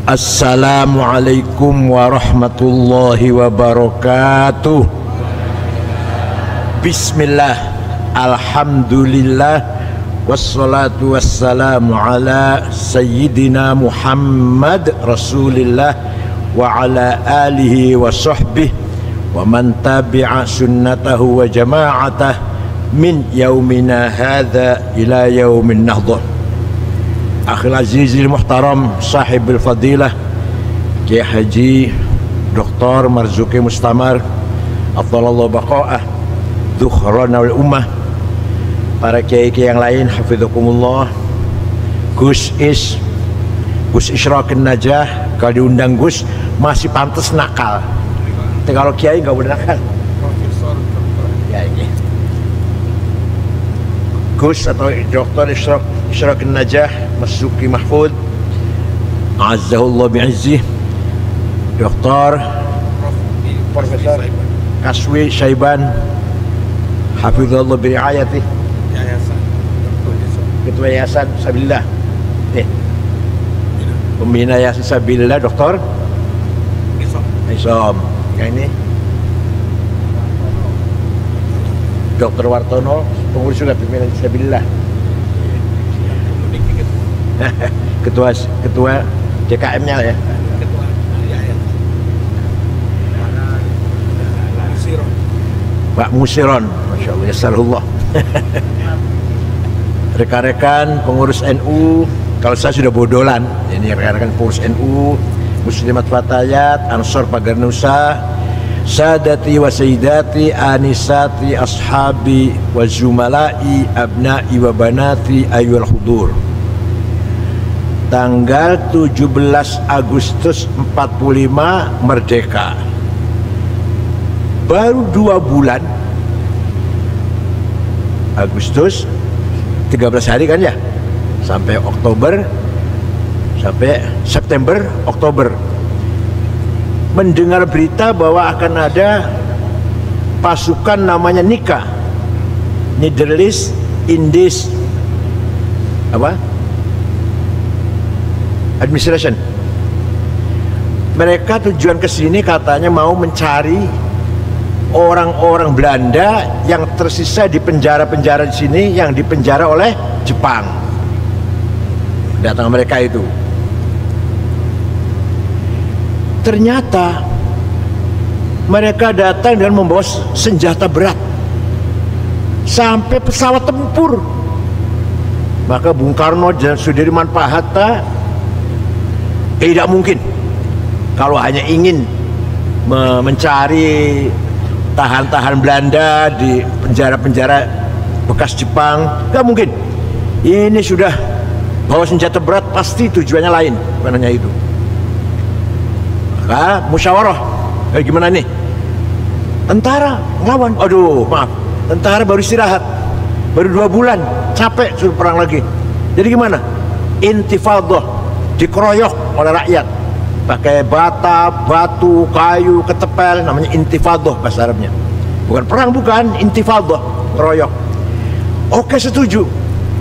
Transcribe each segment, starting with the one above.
Assalamualaikum warahmatullahi wabarakatuh. Bismillah, alhamdulillah, wassalatu wassalamu ala sayyidina Muhammad Rasulillah wa ala alihi wa sahbihi wa man tabi'a sunnatahu wa jama'atah min yaumina hadha ila yaumin nahdah. Akhil azizil muhtaram sahibul fadilah Kiai Haji Dr. Marzuki Mustamar afdalallahu baqa'ah dzukhrana wal ummah, para kiai-kiai yang lain hafizakumullah, Gus Isyraqin Najah. Kalau diundang Gus masih pantas nakal, tapi kalau kiai nggak boleh nakal. Profesor ya ini Gus atau Dr. Isyraqin Najah Marzuki Mahfud azzahullah bi'izzih, Dr. Profesor Kaswi Syaiban hafizallahu biriayatih, Ketua Yayasan Sabilillah, Pembina Yayasan Sabilillah Dr. Isom. Yang ini Dr. Wartono, pengurus juga Pembina Sabilillah, ketua JKM-nya ya. Pak Musiron, Masya Allah, Yassarullah. Rekan-rekan pengurus NU, kalau saya sudah bodolan, ini rekan-rekan pengurus NU, Muslimat Fatayat, Ansor Pagar Nusa, Sadati wa Sayyidati, Anisati, Ashabi wa Zumalai, Abnai wa Banati, Ayyul Hudur. Tanggal 17 Agustus 45 merdeka. Baru 2 bulan, Agustus 13 hari kan ya, sampai Oktober, sampai September, Oktober, mendengar berita bahwa akan ada pasukan namanya NICA, Netherlands Indies Administration. Mereka tujuan ke sini katanya mau mencari orang-orang Belanda yang tersisa di penjara-penjara di sini yang dipenjara oleh Jepang. Datang mereka itu. Ternyata mereka datang dan membawa senjata berat sampai pesawat tempur. Maka Bung Karno dan Sudirman, Pak Hatta, tidak mungkin kalau hanya ingin mencari tahan-tahan Belanda di penjara-penjara bekas Jepang, nggak mungkin. Ini sudah bawa senjata berat, pasti tujuannya lain, bukan hanya itu. Maka musyawarah, gimana nih? Tentara ngelawan, aduh maaf, tentara baru istirahat, baru 2 bulan, capek suruh perang lagi. Jadi gimana? Intifadah, dikeroyok oleh rakyat pakai bata, batu, kayu, ketepel, namanya intifadah bahasa Arabnya. Bukan perang, bukan, intifadah, keroyok. Oke, setuju,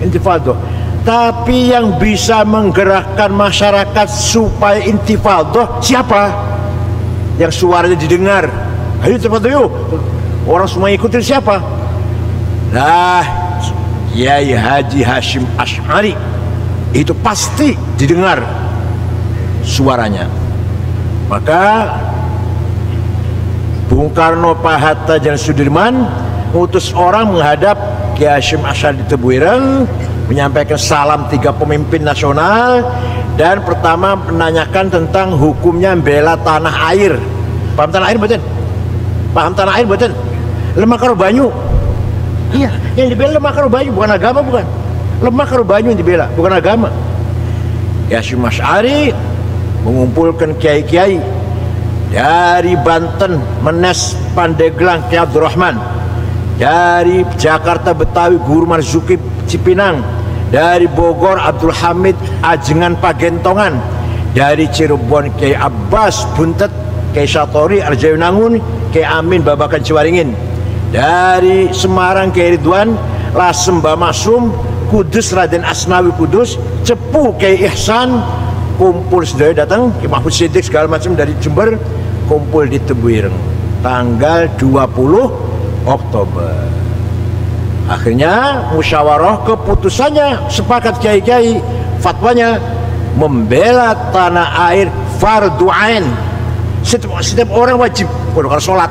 intifadah. Tapi yang bisa menggerakkan masyarakat supaya intifadah siapa? Yang suaranya didengar, ayo intifadah yuk, orang semua ikutin siapa? Lah, Kiai Haji Hashim Asy'ari. Itu pasti didengar suaranya. Maka Bung Karno, Pak Hatta dan Sudirman mengutus orang menghadap Kiai Hashim Asy'ari di Tebuireng, menyampaikan salam 3 pemimpin nasional, dan pertama menanyakan tentang hukumnya bela tanah air. Paham tanah air betul? Paham tanah air betul? Lemah karo banyu. Iya, yang dibela lemah karo banyu, bukan agama, bukan. Lemah karo banyu yang dibela, bukan agama. Kiai Hashim Asy'ari mengumpulkan kiai-kiai dari Banten, Menes, Pandeglang, Kiai Abdurrahman, dari Jakarta Betawi Guru Marzuki Cipinang, dari Bogor Abdul Hamid Ajengan Pagentongan, dari Cirebon Kiai Abbas Buntet, Kiai Satori Arjayunangun, Kiai Amin Babakan Ciwaringin, dari Semarang Kiai Ridwan Lasem Bamasum, Kudus Raden Asnawi Kudus, Cepu Kiai Ihsan, kumpul sedaya datang, Ki Mahfud Siddiq segala macam dari Jember, kumpul di Tebuireng tanggal 20 Oktober. Akhirnya musyawarah, keputusannya sepakat kiai-kiai, fatwanya membela tanah air fardu ain. Setiap orang wajib kalau sholat.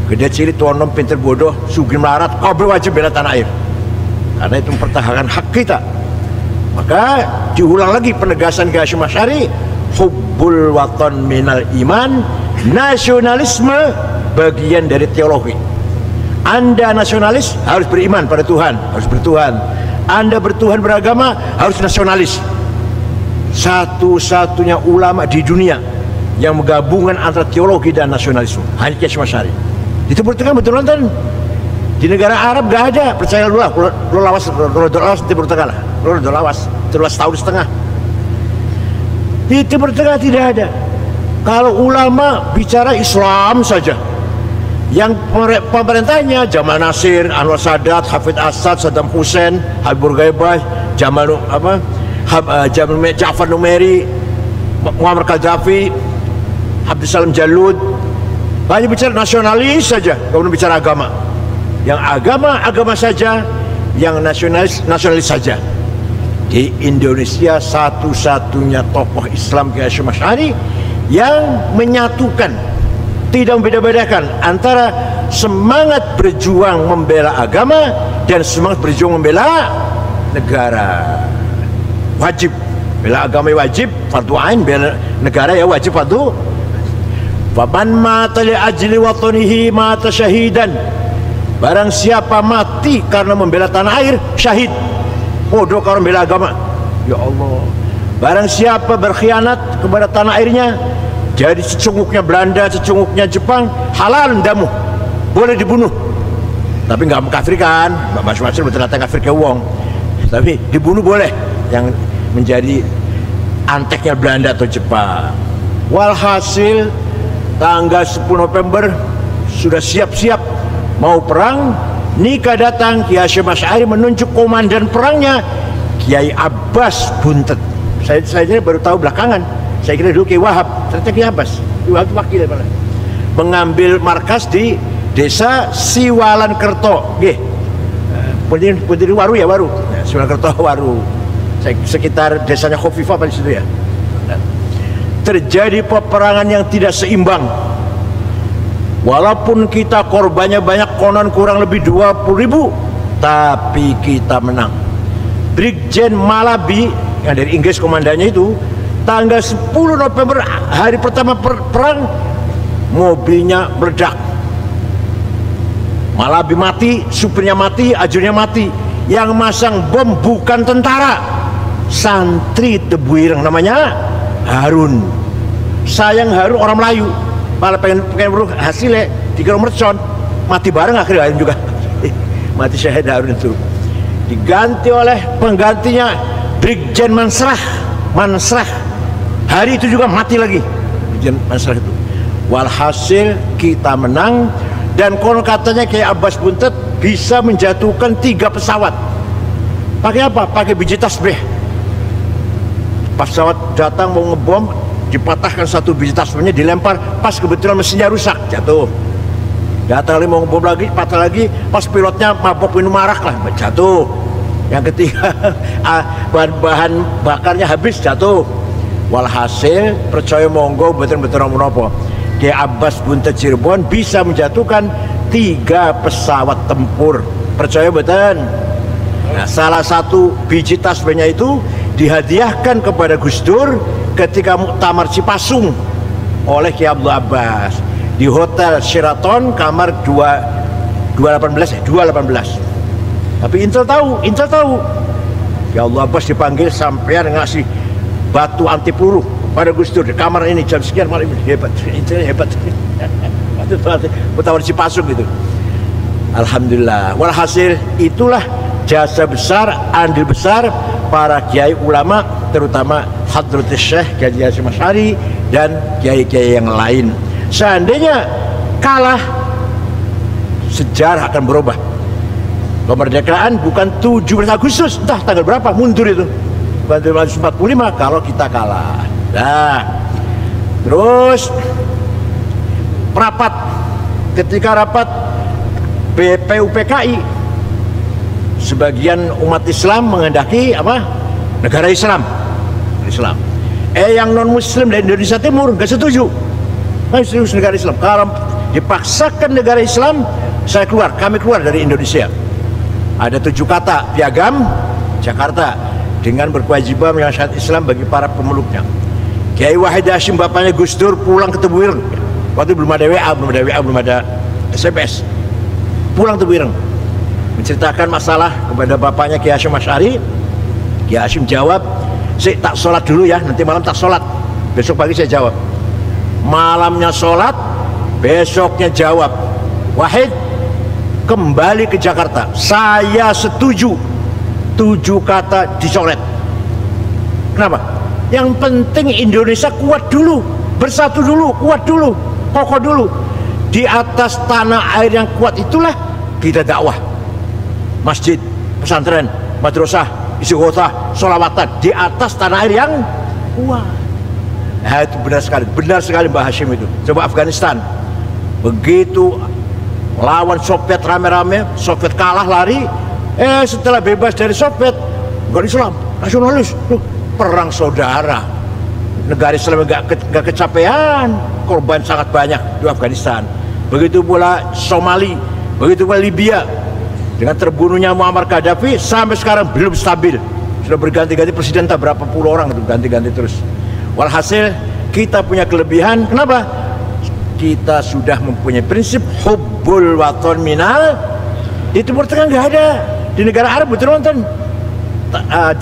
Gede cilik, tuan nom, pinter bodoh, sugih melarat, kabeh wajib bela tanah air. Karena itu mempertahankan hak kita. Maka diulang lagi penegasan Kiai Hasyim Asy'ari, hubbul watan minal iman, nasionalisme bagian dari teologi. Anda nasionalis harus beriman pada Tuhan, harus bertuhan. Anda bertuhan beragama harus nasionalis. Satu-satunya ulama di dunia yang menggabungkan antara teologi dan nasionalisme hanya Kiai Hasyim Asy'ari. Di Timur Tengah betul nonton. Di negara Arab gak ada, percaya lu lah, lu lawas di Timur Tengah lah, lu lawas, terus tahun setengah. Di Timur Tengah tidak ada. Kalau ulama bicara Islam saja, yang pemerintahnya Jamal Nasir, Anwar Sadat, Hafid Asad, Saddam Hussein, Habibur Gaibah, Ja'far Numeri, Muammar Gaddafi, Abdus Salam Jalud, hanya bicara nasionalis saja, kemudian bicara agama. Yang agama saja, yang nasionalis saja. Di Indonesia satu-satunya tokoh Islam Kiai Hasyim Asy'ari yang menyatukan, tidak membeda-bedakan antara semangat berjuang membela agama dan semangat berjuang membela negara. Wajib bela agama wajib fardu ain, bela negara ya wajib fardu. Faman mata li ajli watanihi mata syahidan. Barang siapa mati karena membela tanah air, syahid. Bodoh kalau membela agama. Ya Allah. Barang siapa berkhianat kepada tanah airnya, jadi secunguknya Belanda, secunguknya Jepang, halal damu, boleh dibunuh. Tapi nggak mengkafirkan, macam-macam betul-betul kafir ke wong. Tapi dibunuh boleh, yang menjadi anteknya Belanda atau Jepang. Walhasil tanggal 10 November sudah siap-siap mau perang. Nikah datang, Kiai Hasyim Asy'ari menunjuk komandan perangnya Kiai Abbas Buntet. Saya baru tahu belakangan. Saya kira dulu Kiai Wahab, ternyata Kiai Abbas. Kiai Wahab itu wakil malah. Mengambil markas di desa Siwalan Kerto. Nggih. Putri Waru ya, Waru. Siwalan Kerto Waru. Sekitar desanya Khofifah pada situ ya. Terjadi peperangan yang tidak seimbang. Walaupun kita korbannya banyak, konon kurang lebih 20.000, tapi kita menang. Brigjen Malabi yang dari Inggris komandannya itu, tanggal 10 November hari pertama perang, mobilnya meledak. Malabi mati, supirnya mati, ajurnya mati. Yang masang bom bukan tentara, santri Tebuireng namanya Harun. Sayang Harun orang Melayu, malah pengen hasilnya dikira mercon, mati bareng akhirnya Harun juga. Mati syahid Harun itu. Diganti oleh penggantinya Brigjen Mansrah. Hari itu juga mati lagi Brigjen Mansrah itu. Walhasil kita menang, dan konon katanya Kiai Abbas Buntet bisa menjatuhkan 3 pesawat. Pakai apa? Pakai biji tasbih. Pas pesawat datang mau ngebom, dipatahkan satu biji tasbihnya, dilempar, pas kebetulan mesinnya rusak, jatuh. Datang lagi mau ngebom lagi, patah lagi, pas pilotnya mabok minum arak lah, jatuh. Yang ketiga bahan bakarnya habis, jatuh. Walhasil percaya monggo betul-betul nopo. Kiai Abbas Buntet Cirebon bisa menjatuhkan 3 pesawat tempur, percaya betul. Nah, salah satu biji tasbihnya itu dihadiahkan kepada Gus Dur ketika muktamar Cipasung oleh Kiai Abdul Abbas di Hotel Sheraton kamar 218. Tapi Intel tahu Kiai Abdul Abbas dipanggil sampean ngasih batu anti peluru pada Gus Dur di kamar ini jam sekian malam ini. Hebat, Intel hebat. Muktamar Cipasung gitu. Alhamdulillah. Walhasil itulah jasa besar, andil besar para kiai ulama, terutama Hadratus Syekh Kiai Hasyim Asy'ari dan kiai-kiai yang lain. Seandainya kalah, sejarah akan berubah. Kemerdekaan bukan 17 Agustus, entah tanggal berapa, mundur itu. Bantuan 145 kalau kita kalah. Nah, terus ketika rapat BPUPKI, sebagian umat Islam menghendaki apa? Negara Islam. Yang non Muslim dari Indonesia Timur nggak setuju. Setuju negara Islam. Kalau dipaksakan negara Islam, kami keluar dari Indonesia. Ada 7 kata piagam Jakarta dengan berkewajiban menyelesaikan Islam bagi para pemeluknya. Kiai Wahid Hasyim bapaknya Gus Dur pulang ke Tebuireng. Waktu belum ada WA, belum ada SMS. Pulang Tebuireng, menceritakan masalah kepada bapaknya Kiai Hasyim Asy'ari. Kiai Hasyim jawab, "Saya tak sholat dulu ya, nanti malam tak sholat. Besok pagi saya jawab." Malamnya sholat, besoknya jawab, "Wahid, kembali ke Jakarta. Saya setuju 7 kata dicoret." Kenapa? Yang penting Indonesia kuat dulu, bersatu dulu, kuat dulu, kokoh dulu. Di atas tanah air yang kuat itulah kita dakwah. Masjid, pesantren, madrasah, istighosah, sholawatan di atas tanah air yang kuat. Nah, itu benar sekali Mbah Hasyim itu. Coba Afghanistan, begitu lawan Soviet rame-rame, Soviet kalah lari, setelah bebas dari Soviet, negara Islam, nasionalis, perang saudara. Negara Islam nggak kecapean, korban sangat banyak di Afghanistan. Begitu pula Somali, begitu pula Libya, dengan terbunuhnya Muammar Gaddafi sampai sekarang belum stabil. Sudah berganti-ganti presiden, tak berapa puluh orang itu ganti-ganti terus. Walhasil kita punya kelebihan. Kenapa? Kita sudah mempunyai prinsip hubbul waton minal. Di Timur Tengah nggak ada. Di negara Arab betul nonton.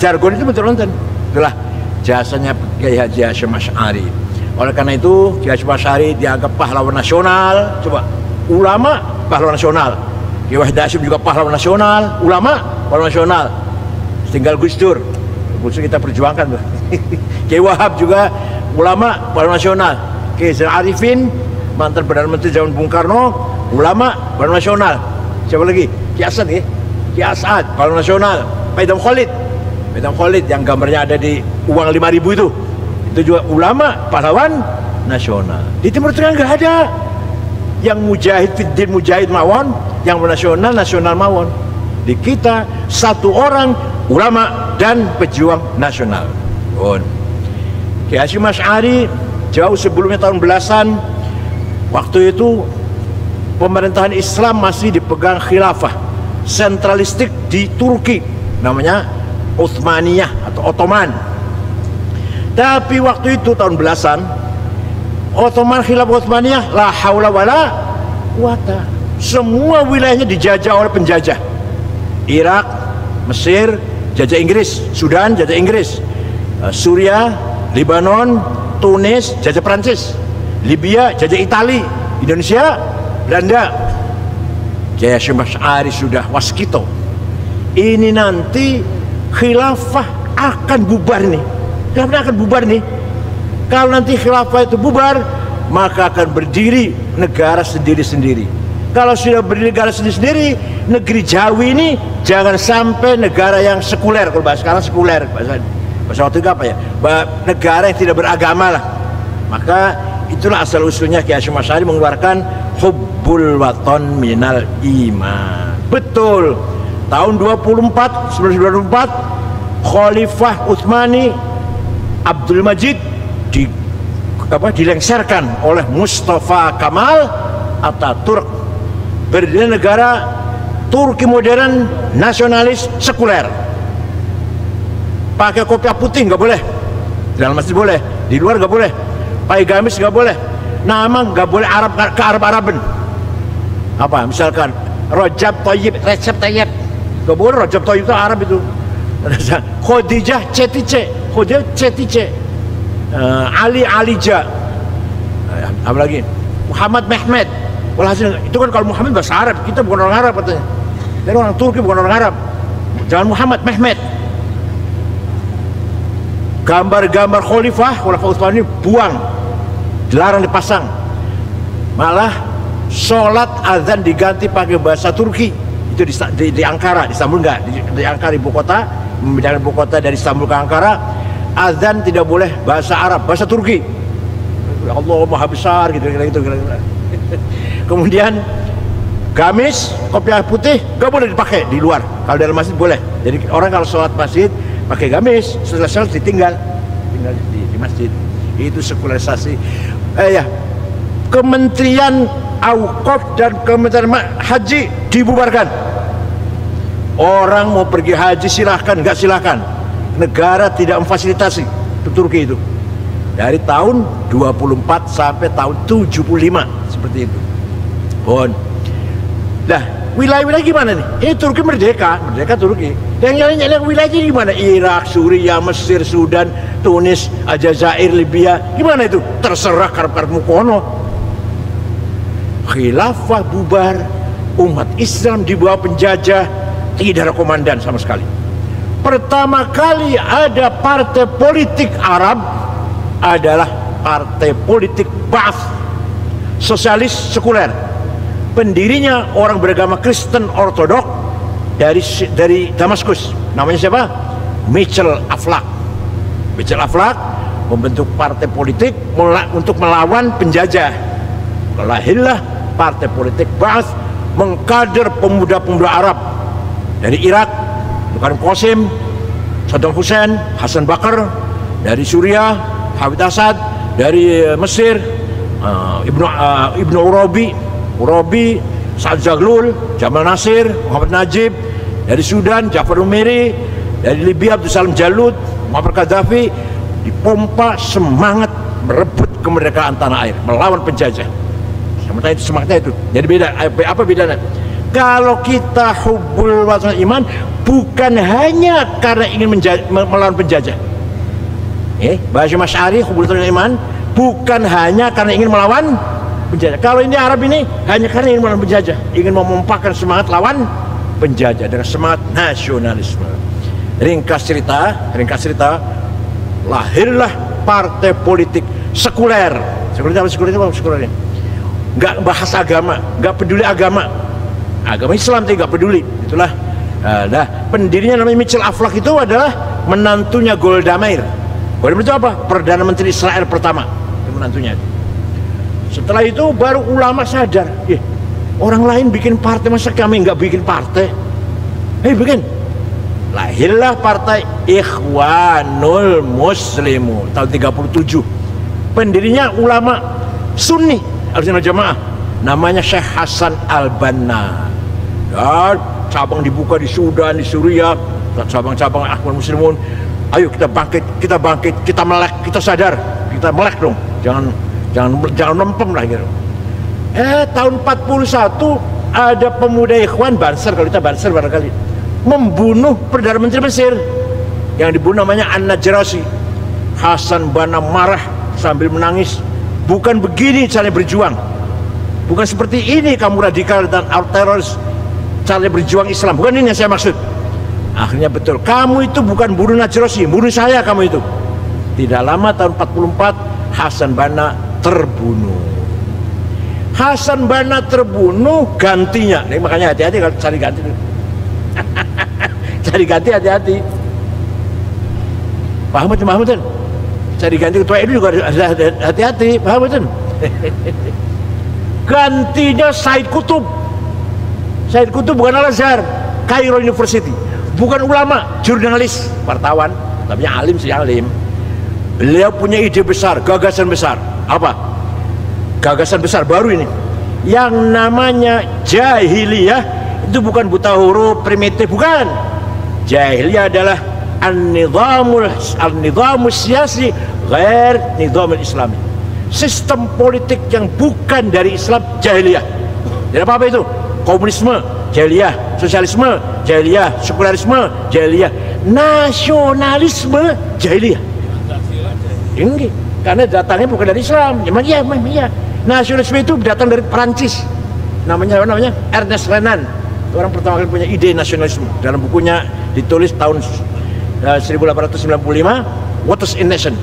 Jargon itu betul nonton. Itulah jasanya Kiai Haji Hasyim Asy'ari. Oleh karena itu Kiai Hasyim Asy'ari dianggap pahlawan nasional. Coba, ulama pahlawan nasional. Kiai Wahid Hasyim juga pahlawan nasional. Ulama pahlawan nasional. Tinggal Gus Dur. Gus Dur kita perjuangkan tuh. Kiai Wahab juga ulama pahlawan nasional. Kiai Zainal Arifin mantan Perdana Menteri zaman Bung Karno, ulama pahlawan nasional. Siapa lagi? Kiai Asad ya? Kiai Asad pahlawan nasional. Pak Idham Khalid yang gambarnya ada di uang 5.000 itu juga ulama pahlawan nasional. Di Timur Tengah nggak ada. Yang mujahid fiddin mujahid mawon, yang nasional mawon. Di kita satu orang ulama dan pejuang nasional. Kiai Hasyim Asy'ari jauh sebelumnya tahun belasan, waktu itu pemerintahan Islam masih dipegang khilafah sentralistik di Turki, namanya Utsmaniyah atau Ottoman. Tapi waktu itu tahun belasan, khilafah Utsmaniyah la haula wala quwata, semua wilayahnya dijajah oleh penjajah. Irak, Mesir jajah Inggris, Sudan jajah Inggris, Suriah, Lebanon, Tunis jajah Prancis, Libya jajah Itali, Indonesia Belanda. Kiai Hasyim Asy'ari sudah waskito, ini nanti khilafah akan bubar nih. Khilafah akan bubar nih. Kalau nanti khilafah itu bubar, maka akan berdiri negara sendiri-sendiri. Kalau sudah berdiri negara sendiri-sendiri, negeri Jawi ini jangan sampai negara yang sekuler. Kalau bahasa sekarang sekuler, bahasa waktu itu apa ya? Negara yang tidak beragama lah. Maka itulah asal usulnya Kiai Hasyim Asy'ari mengeluarkan hubbul waton minal iman. Betul. Tahun 1924 Khalifah Utsmani Abdul Majid dilengsarkan oleh Mustafa Kamal Ataturk. Berdiri negara Turki modern, nasionalis, sekuler. Pakai kopiah putih nggak boleh, di dalam masjid boleh, di luar nggak boleh. Pakai gamis nggak boleh, nama nggak boleh Arab ke Arab-Araban. Apa misalkan Recep Tayyip, nggak boleh. Recep Tayyip itu Arab itu. Khadijah Cetice, Ali Alija, apa lagi? Muhammad Mehmet. Walhasil itu kan kalau Muhammad bahasa Arab, kita bukan orang Arab katanya. Dari orang Turki bukan orang Arab. Jangan Muhammad Mehmet. Gambar-gambar Khalifah Utsmani buang, dilarang dipasang. Malah sholat azan diganti pakai bahasa Turki. Itu di Ankara, di Istanbul enggak, di Ankara ibu kota memindahkan ibu kota dari Istanbul ke Ankara, azan tidak boleh bahasa Arab, bahasa Turki. Allah Maha Besar gitu. Kemudian gamis, kopiah putih gak boleh dipakai di luar. Kalau dalam masjid boleh. Jadi orang kalau sholat masjid pakai gamis, setelah sholat tinggal di masjid. Itu sekularisasi. Kementerian Auqaf dan Kementerian Haji dibubarkan. Orang mau pergi haji silahkan, nggak silahkan. Negara tidak memfasilitasi ke Turki itu. Dari tahun 24 sampai tahun 75 seperti itu. Nah, wilayah-wilayah gimana nih? Ini Turki merdeka Turki. Yang lain wilayahnya gimana? Irak, Suriah, Mesir, Sudan, Tunis, Aljazair, Libya. Gimana itu? Terserah karep-karepmu kono. Khilafah bubar, umat Islam di bawah penjajah, tidak ada komandan sama sekali. Pertama kali ada partai politik Arab adalah partai politik Ba'ath, sosialis sekuler. Pendirinya orang beragama Kristen Ortodok dari Damaskus. Namanya siapa? Mitchell Aflaq. Mitchell Aflaq membentuk partai politik untuk melawan penjajah. Lahirlah partai politik Ba'ath, mengkader pemuda-pemuda Arab dari Irak, bukan Qasim, Saddam Hussein, Hasan Bakar, dari Suriah, Hafid Asad, dari Mesir, Ibnu Urabi, Sa'ad Zaglul, Jamal Nasir, Muhammad Najib, dari Sudan, Jafar Numeri, dari Libya, Abdul Salam Jalud, Muammar Gaddafi, dipompa semangat merebut kemerdekaan tanah air, melawan penjajah. Sementara itu semangatnya itu. Jadi beda. Apa bedanya? Kalau kita hubbul watanil iman, bukan hanya karena ingin melawan penjajah. Bahasa Masyari hubbul watanil iman bukan hanya karena ingin melawan penjajah. Kalau ini Arab ini hanya karena ingin melawan penjajah, ingin memompakan semangat lawan penjajah dengan semangat nasionalisme. Ringkas cerita, lahirlah partai politik sekuler. Sekuler. Nggak bahas agama, nggak peduli agama Islam, tapi nggak peduli. Itulah. Nah, pendirinya namanya Mitchell Aflaq itu adalah menantunya Golda Meir. Golda Meir itu apa? Perdana Menteri Israel pertama. Itu menantunya. Setelah itu baru ulama sadar, orang lain bikin partai, masa kami nggak bikin partai? Bikin. Lahirlah partai Ikhwanul Muslimun tahun 37. Pendirinya ulama Sunni Ahlussunnah Jamaah, namanya Syekh Hasan Al-Banna. Dan cabang dibuka di Sudan, di Suriah, cabang-cabang Ikhwanul Muslimun. Ayo kita bangkit, kita melek, kita sadar, kita melek dong. Jangan lempem lah gitu. Tahun 41 ada pemuda Ikhwan Banser, kalau kita Banser barangkali, membunuh Perdana Menteri Mesir yang dibunuh namanya An-Najrasi. Hasan Banna marah sambil menangis. Bukan begini cara berjuang, bukan seperti ini kamu radikal dan teroris cara berjuang Islam, bukan ini yang saya maksud. Akhirnya betul, kamu itu bukan bunuh Najrasi, bunuh saya kamu itu. Tidak lama tahun 44 Hasan Banna terbunuh. Hasan Banna terbunuh, gantinya. Nah, makanya hati-hati kalau cari ganti. Cari ganti hati-hati. Paham betul? Cari ganti ketua itu juga hati-hati. Paham betul? Gantinya Said Qutb. Said Qutb bukan Al-Azhar, Cairo University. Bukan ulama, jurnalis, wartawan, tapi alim sih alim. Beliau punya ide besar, gagasan besar. Apa? Gagasan besar baru ini. Yang namanya jahiliyah itu bukan buta huruf primitif, bukan. Jahiliyah adalah an-nidhamus siyasi ghair nidhamul islami. Sistem politik yang bukan dari Islam, jahiliyah. Jadi apa itu? Komunisme, jahiliyah. Sosialisme, jahiliyah. Sekularisme, jahiliyah. Nasionalisme, jahiliyah. Tinggi, karena datangnya bukan dari Islam. Memang iya. Nasionalisme itu datang dari Perancis. Namanya Ernest Renan. Orang pertama kali punya ide nasionalisme. Dalam bukunya ditulis tahun 1895, What is a Nation.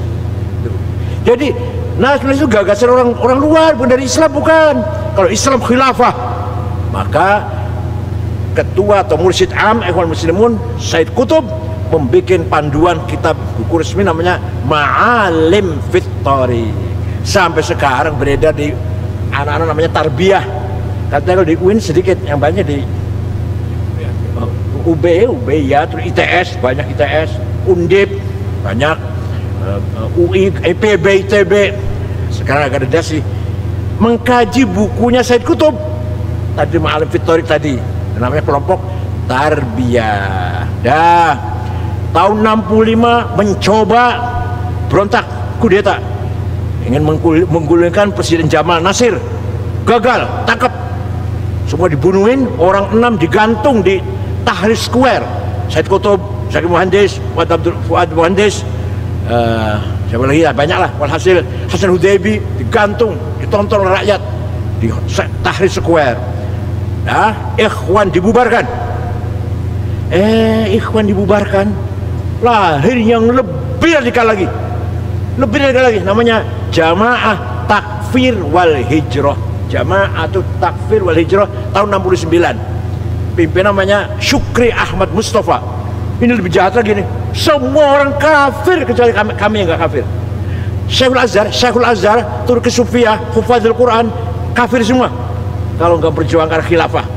Jadi nasionalis itu gagasan orang luar, bukan dari Islam, bukan. Kalau Islam khilafah, maka ketua atau mursyid am Ikhwan Muslimun Said Qutb membuat panduan kitab buku resmi namanya Ma'alim fit Thoriq. Sampai sekarang beredar di anak-anak namanya tarbiyah. Katanya kalau di UIN sedikit, yang banyak di UB ya, terus ITS banyak, ITS, Undip banyak, UI, IPB, ITB. Sekarang agak reda sih. Mengkaji bukunya Said Qutb tadi, Ma'alim fit Thoriq tadi, namanya kelompok tarbiyah. Dah tahun 65 mencoba berontak, kudeta, ingin menggulingkan Presiden Jamal Nasir. Gagal, tangkap, semua dibunuhin, orang 6 digantung di Tahrir Square. Said Qutb, Syekh Muhandis, Fuad Muhandis, siapa lagi ya, banyak lah. Walhasil Hasan Hudaybi digantung, ditonton oleh rakyat di Tahrir Square. Nah, Ikhwan dibubarkan. Ikhwan dibubarkan, lahir yang lebih radikal lagi, namanya Jamaah Takfir wal Hijrah. Jamaah Takfir wal Hijrah tahun 69. Pimpinan namanya Syukri Ahmad Mustafa. Ini lebih jahat lagi nih, semua orang kafir kecuali kami yang gak kafir. Syekhul Azhar, Turki Sufiyah, Hufadzul Quran, kafir semua kalau nggak berjuangkan khilafah.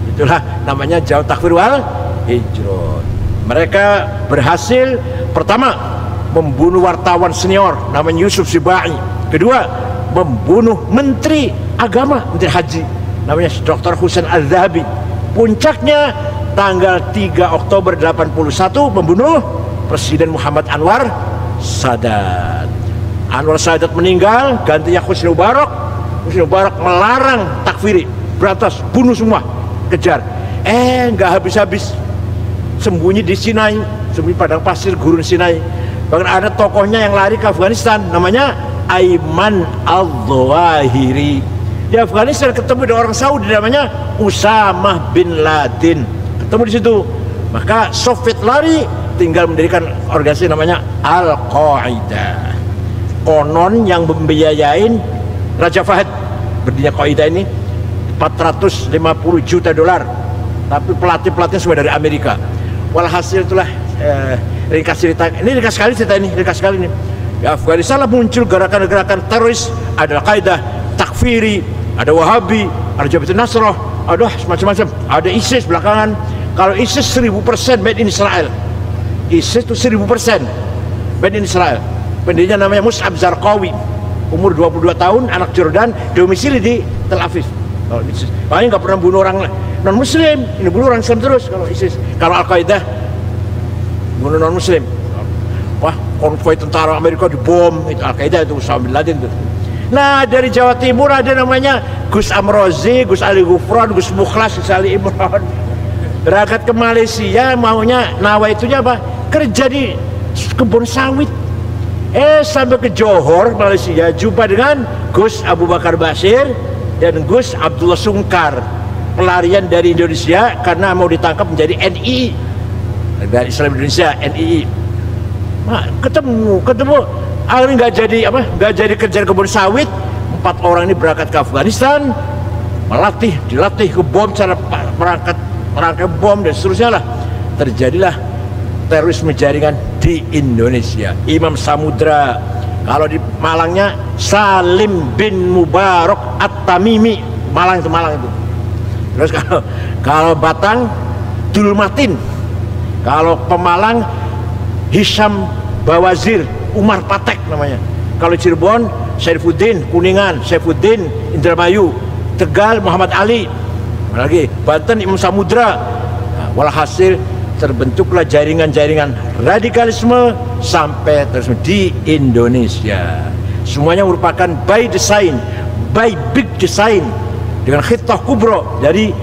Itulah namanya Jamaah Takfir wal Hijrah. Mereka berhasil pertama membunuh wartawan senior namanya Yusuf Sibai. Kedua, membunuh Menteri Agama, Menteri Haji namanya Dr. Husain Al-Zahabi. Puncaknya tanggal 3 Oktober 81 membunuh Presiden Muhammad Anwar Sadat. Anwar Sadat meninggal, gantinya Husni Mubarak. Husni Mubarak melarang takfiri, berantas, bunuh semua, kejar. Nggak habis-habis, sembunyi di Sinai, sembunyi padang pasir gurun Sinai. Bahkan ada tokohnya yang lari ke Afghanistan, namanya Aiman Al-Zawahiri. Di Afghanistan ketemu dengan orang Saudi namanya Usamah bin Laden, ketemu di situ. Maka Soviet lari, tinggal mendirikan organisasi namanya Al-Qaeda. Konon yang membiayain Raja Fahad berdirinya Qaeda ini 450 juta dolar, tapi pelatih-pelatihnya semua dari Amerika. Walhasil itulah ringkas cerita ini, ringkas sekali nih. Di Afghanistan lah muncul gerakan-gerakan teroris, ada Al-Qaeda, Takfiri, ada Wahabi, ada Jabhatun Nasrah, ada macam-macam, ada ISIS belakangan. Kalau ISIS 1000% made in Israel. ISIS itu 1000% made in Israel. Pendirinya namanya Mus'ab Zarqawi, umur 22 tahun, anak Jordan, domisili di Tel Aviv. Kalau ISIS, paling nggak pernah bunuh orang non Muslim, ini bunuh orang Islam terus. Kalau ISIS, kalau Al-Qaeda bunuh non Muslim. Wah, konvoi tentara Amerika dibom, itu Al-Qaeda, itu Osama bin Laden itu. Nah, dari Jawa Timur ada namanya Gus Amrozi, Gus Ali Gufron, Gus Mukhlas, Gus Ali Imron. Berangkat ke Malaysia, maunya nawaitunya apa? Kerja di kebun sawit. Sampai ke Johor, Malaysia, jumpa dengan Gus Abu Bakar Basir dan Gus Abdullah Sungkar. Pelarian dari Indonesia karena mau ditangkap menjadi NII, Negara Islam Indonesia, NII. Nah, ketemu akhirnya nggak jadi kerja di kebun sawit. 4 orang ini berangkat ke Afghanistan, dilatih ke bom, cara merangkai bom dan seterusnya lah. Terjadilah terorisme jaringan di Indonesia. Imam Samudra, kalau di Malangnya Salim bin Mubarak At-Tamimi, Malang itu. Terus kalau Batang Dul Matin, kalau Pemalang Hisham Bawazir Umar Patek namanya. Kalau Cirebon Saifuddin, Kuningan Saifuddin Indramayu, Tegal Muhammad Ali, lagi Banten Imam Samudra. Nah, walhasil terbentuklah jaringan-jaringan radikalisme sampai terus di Indonesia. Semuanya merupakan by design, by big design, dengan khitah kubro dari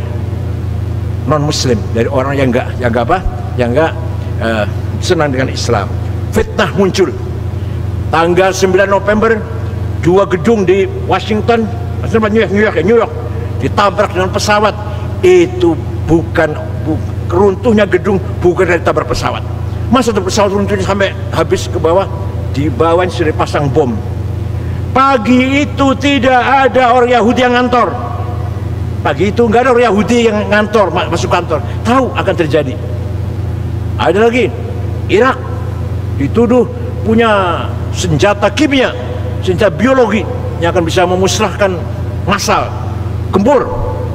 non Muslim, dari orang yang enggak senang dengan Islam. Fitnah muncul tanggal 9 November, 2 gedung di Washington, New York ditabrak dengan pesawat. Itu runtuhnya gedung bukan dari tabrak pesawat. Masa pesawat runtuhnya sampai habis ke bawah, di bawah sudah pasang bom. Pagi itu tidak ada orang Yahudi yang ngantor. Pagi itu nggak ada orang Yahudi yang ngantor, masuk kantor. Tahu akan terjadi. Ada lagi Irak dituduh punya senjata kimia, senjata biologi yang akan bisa memusnahkan massal, gempur.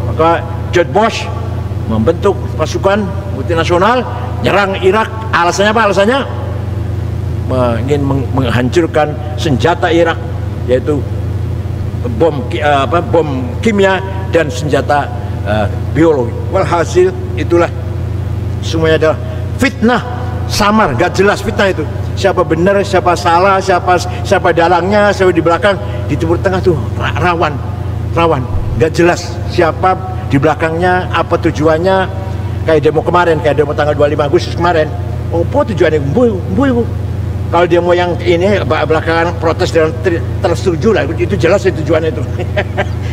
Maka George Bush membentuk pasukan multinasional nyerang Irak. Alasannya apa? Alasannya ingin menghancurkan senjata Irak, yaitu bom kimia dan senjata biologi. Walhasil itulah semuanya adalah fitnah samar, gak jelas fitnah itu. Siapa benar, siapa salah, siapa dalangnya, siapa di belakang. Di timur tengah tuh rawan, gak jelas siapa di belakangnya, apa tujuannya. Kayak demo kemarin, kayak demo tanggal 25 Agustus kemarin. Apa tujuannya? Bu. Kalau demo yang ini belakangan protes dan tersetuju lah, itu jelas tujuannya itu.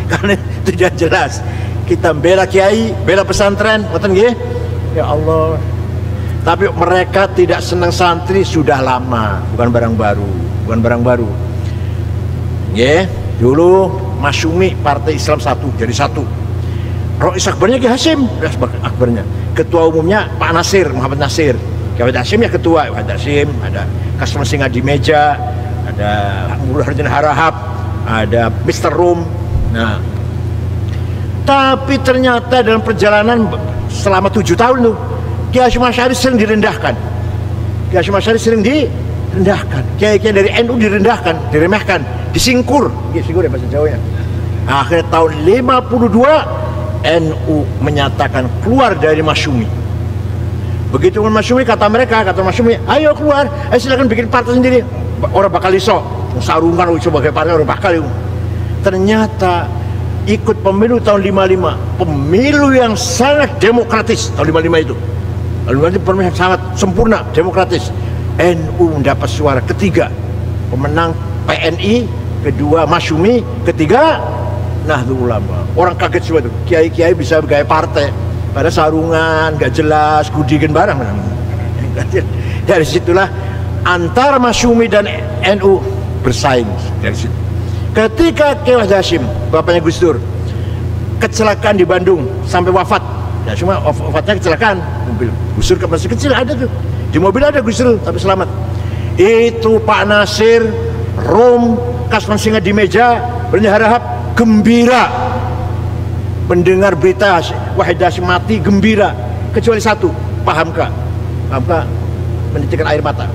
Karena tujuan jelas. Kita bela kiai, bela pesantren, ngoten nggih? Ya Allah. Tapi mereka tidak senang santri sudah lama, bukan barang baru. Nggih, dulu Masyumi Partai Islam satu, jadi satu. Rois akbarnya Ki Hasyim, akbarnya. Ketua umumnya Pak Nasir, Muhammad Nasir. Ki Hasyim ya ketua, Ki Hasyim, ada Kasman Singa di Meja, ada Mullah Hardin Harahap, ada Mr. Rum. Nah, tapi ternyata dalam perjalanan selama 7 tahun tuh, Ki Hasyim Asy'ari sering direndahkan. Kiai-kiai dari NU direndahkan, diremehkan, disingkur. Disingkur ya bahasa Jawanya. Akhirnya tahun 52 NU menyatakan keluar dari Masyumi. Begitu Masyumi, kata Masyumi, ayo keluar, ayo silakan bikin partai sendiri. Orang bakal iso, sarungan sebagai partai orang bakal. Ternyata ikut pemilu tahun 55, pemilu yang sangat demokratis tahun 55 itu. Lalu pemilu sangat sempurna, demokratis. NU mendapat suara ketiga, pemenang PNI, kedua Masyumi, ketiga Nahdlatul Ulama. Orang kaget semua tuh, kiai-kiai bisa bergaya partai, pada sarungan, gak jelas, gudigen barang. Dari situlah antara Masyumi dan NU bersaing dari situ. Ketika Kiai Hasyim, bapaknya Gus Dur, kecelakaan di Bandung sampai wafat. Ya cuma wafatnya kecelakaan mobil. Gus Dur masih kecil ada tuh. Di mobil ada Gus Dur tapi selamat. Itu Pak Nasir, Rom, Kasman Singa di Meja, Bernya Harahap gembira mendengar berita Wahid Hasyim mati, gembira. Kecuali satu, Pak Hamka menitikkan air mata.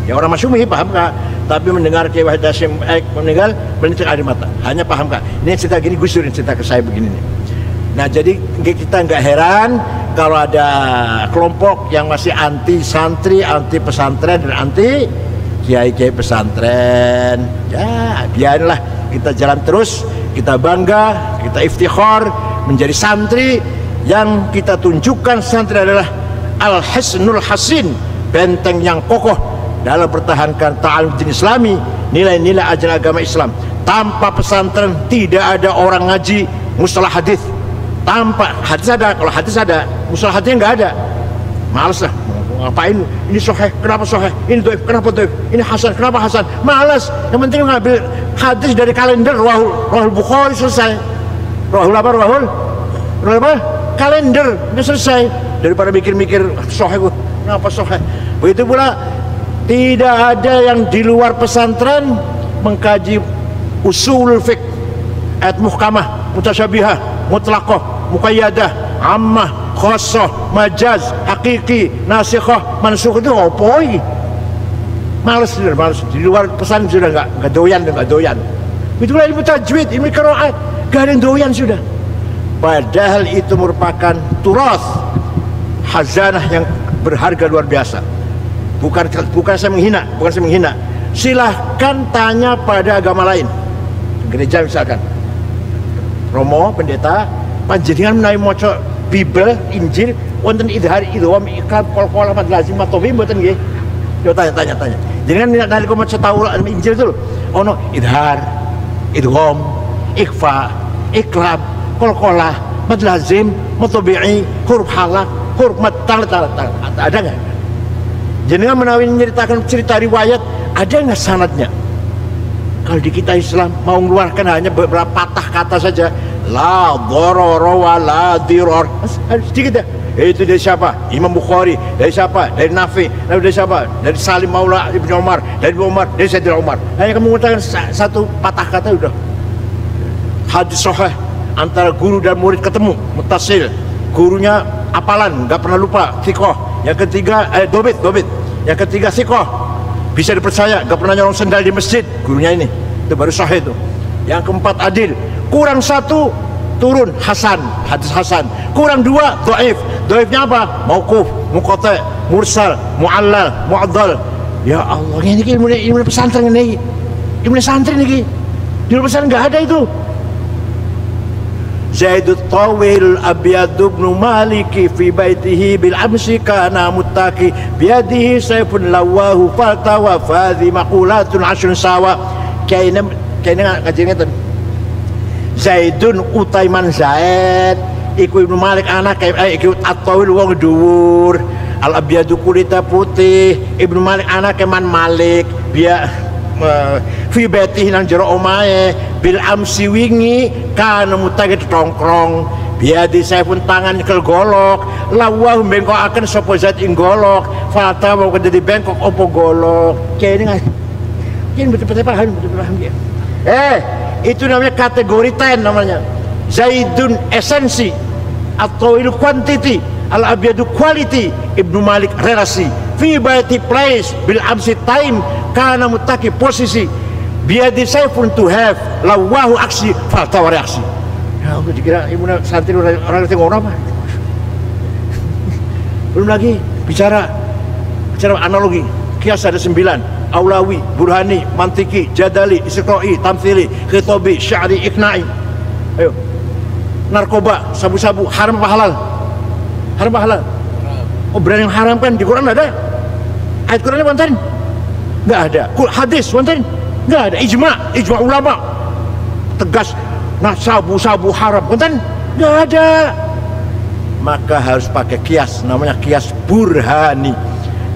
Ya orang Masyumi Pak Hamka, tapi mendengar Kiai Wahid Hasyim meninggal menitikkan air mata. Hanya Pak Hamka. Ini cerita gini, Gus Dur cerita ke saya begini nih. Nah jadi kita nggak heran kalau ada kelompok yang masih anti santri, anti pesantren, dan anti kiai-kiai pesantren. Ya biarlah, kita jalan terus, kita bangga, kita iftikhar menjadi santri. Yang kita tunjukkan santri adalah al-hisnul hasin, benteng yang kokoh dalam pertahankan ta'alum din Islami, nilai-nilai ajaran agama Islam. Tanpa pesantren tidak ada orang ngaji mustalah hadis. Tanpa hadis ada, kalau hadis ada, mustalah hadisnya nggak ada. Males lah, ngapain? Ini sahih, kenapa sahih? Ini dhaif, kenapa dhaif? Ini hasan, kenapa hasan? Males. Yang penting ngambil hadis dari kalender Rahul Bukhari, selesai. Rahul apa? Kalender, udah selesai. Daripada mikir-mikir sahih, kenapa sahih? Begitu pula tidak ada yang di luar pesantren mengkaji usul fiqh, ayat muhkamah, mutasyabihah, mutlaqah, muqayyadah, ammah, khassah, majaz, hakiki, nasikhah, mansukh. Itu opoi. Males di luar pesan sudah nggak doyan. Itulah ilmu tajwid, ilmu qiraat, gak ada yang doyan sudah. Padahal itu merupakan turas, khazanah yang berharga luar biasa. Bukan saya menghina. Silahkan tanya pada agama lain, gereja misalkan, Romo, pendeta, panjenengan menawi maca Bible, Injil, wonten idhar, idgham, iqlab, qalqalah, mad lazim, matobi mboten nggih? Yo tanya. Jangan nalika maca Taurat Injil itu ono idhar, idgham, ikhfa, iqlab, qalqalah, mad lazim, matobi'i, huruf halaq, huruf mad ada enggak? Jenengan menawi menceritakan cerita riwayat, ada nggak sanadnya? Kalau di kita Islam mau mengeluarkan hanya beberapa patah kata saja, la dharara wa la dirar, sedikit ya, Itu dari siapa? Imam Bukhari. Dari siapa? Dari Nafi. Dari siapa? Dari Salim Maula Ibnu Umar. Dari Umar, dari Sayyidina Umar. Hanya kamu mengatakan satu patah kata udah hadis sahih. Antara guru dan murid ketemu, muttasil. Gurunya apalan, nggak pernah lupa, thiqah. Yang ketiga dobit. Yang ketiga thiqah, bisa dipercaya, nggak pernah nyolong sendal di masjid. Gurunya ini, itu baru sahih itu. Yang keempat adil. Kurang satu, turun hasan, hadis hasan. Kurang dua, dhaif. Dhaifnya apa? Mauquf, muqata', mursal, mu'allal, mu'addal. Ya Allah, ini ilmu pesantren ini. Ilmu santri ini. Di pesantren nggak ada itu. Zaidut Tawil Abyadu ibn Maliki fi baitihi bil amsi kana muttaqi biyadihi sayfun lawahu faltawa fadhi maqulatun ashrun sawa. Kayaknya ngajinya tuh Zaidun Utaiman Zaid iku Ibnu Malik anak iku At-Tawil wong dhuwur, Al Abyadu kulita putih, Ibnu Malik anak Man Malik biya fi baitihi nang jero omahe bil amsi wingi kana mutagi tongkrong biadi saya pun tangan kel golok lawah bengkokaken sapa zat ing golok fata mau jadi bengkok opo golok kene betul-betul paham ya. Itu namanya kategori 10 namanya. Zaidun esensi atau il quantity, Al Abyadu quality, Ibnu Malik relasi, fi baiti place bil amsi time karena mutaki posisi biadi saya pun to have lawahu aksi faltawa reaksi. Ya aku dikira ibu santri orang tengok apa. Belum lagi bicara analogi. Kias ada 9, Aulawi, Burhani, Mantiki, Jadali, Istiqra'i, Tamthili, Khitabi, Sya'ri, Iqna'i. Ayo. Narkoba, sabu-sabu, haram apa halal? Haram apa halal? Oh, berani yang haram kan di Quran ada? Ayat Qurannya wantarin? Nggak ada. Hadis wantarin? Nggak ada. Ijma ulama tegas. Nah, sabu-sabu haram wantarin? Nggak ada. Maka harus pakai kias, namanya kias burhani.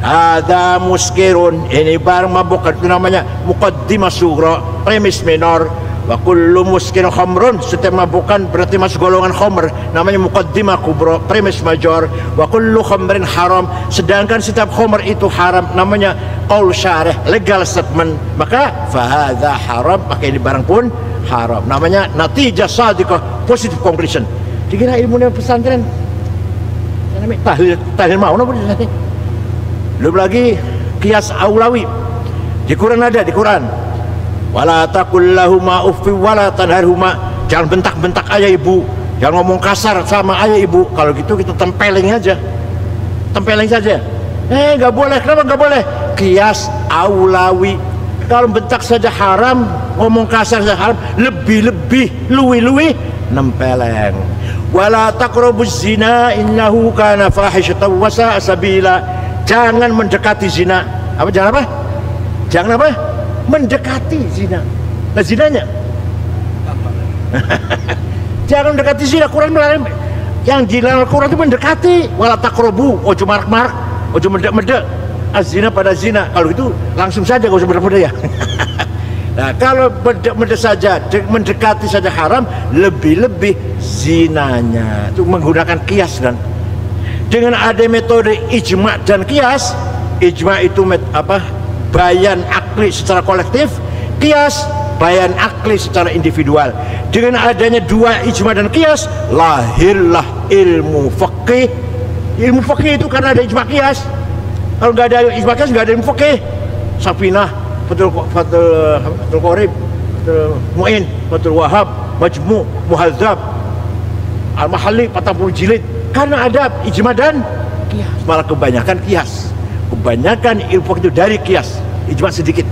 Ada muskirun, ini barang mabuk, itu namanya muqaddimah sughra, premis minor. Wa kullu muskirin khamrun, setiap mabukan berarti masuk golongan khamr, namanya muqaddimah kubra, premis major. Wa kullu khamrin haram, sedangkan setiap khamr itu haram, namanya qaul syarih, legal statement. Maka fahadha haram, pakai ini barang pun haram, namanya natijah sadiqah, positive conclusion. Dikira ilmunya pesantren namanya tahlil mau apa di. Belum lagi kias aulawi di Quran ada, di Quran wala taqul lahuma uffi wala tanharhuma, jangan bentak-bentak ayah ibu, jangan ngomong kasar sama ayah ibu. Kalau gitu kita tempeleng saja. Nggak boleh. Kenapa nggak boleh? Kias aulawi. Kalau bentak saja haram, ngomong kasar saja haram, lebih luwi nempeleng. Wala taqrabuz zina innahu kana fahishatan wa sa'a sabila. Jangan mendekati zina. Jangan apa? Mendekati zina. Nah, zinanya jangan mendekati zina. Quran melarang. Yang dilarang Quran itu mendekati. Wala taqrabu, ojo marak-marak, ojo medek-medek azina pada zina. Kalau itu langsung saja, gak usah medek-medek ya. Nah, kalau medek saja, mendekati saja haram, lebih zinanya. Itu menggunakan kias kan. Dengan ada metode ijma dan kias. Ijma itu bayan akli secara kolektif, kias bayan akli secara individual. Dengan adanya dua ijma dan kias, lahirlah ilmu fikih. Ilmu fikih itu karena ada ijma kias. Kalau nggak ada ijma kias, nggak ada ilmu fikih. Safinah, Fathul Qorib, Fathul Mu'in, Fathul Wahab, Majmu', Muhadzab, Al-Mahalli, 40 jilid. Karena ada ijma dan kias. Malah kebanyakan kias, kebanyakan ilmu itu dari kias, ijma sedikit.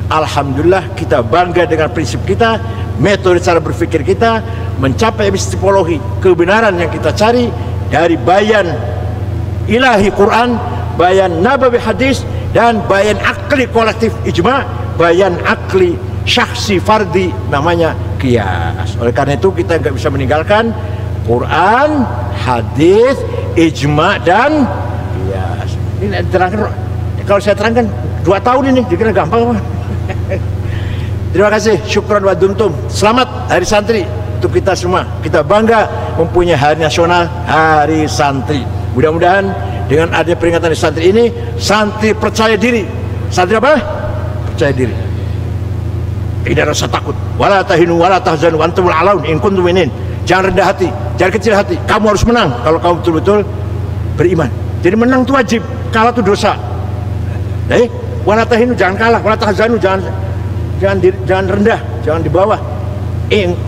Alhamdulillah kita bangga dengan prinsip kita, metode cara berpikir kita, mencapai epistemologi kebenaran yang kita cari dari bayan ilahi Quran, bayan nabawi hadis, dan bayan akli kolektif ijma, bayan akli syakhsi fardi, namanya kias. Oleh karena itu kita nggak bisa meninggalkan Quran, hadis, ijma dan kias. Ini terangkan, kalau saya terangkan 2 tahun ini dikira gampang apa? Terima kasih, syukran wa dumtum. Selamat Hari Santri. untuk kita semua. Kita bangga mempunyai hari nasional, Hari Santri. Mudah-mudahan dengan ada peringatan Hari Santri ini, santri percaya diri. Santri apa? Percaya diri. Tidak rasa takut. Wala tahinu wala tahzanu wa antumul a'laun in kuntum mu'minin. Jangan rendah hati, jangan kecil hati. Kamu harus menang kalau kamu betul-betul beriman. Jadi menang itu wajib, kalah itu dosa. Wala tahinu, jangan kalah, wala tahzanu, jangan rendah, jangan di bawah.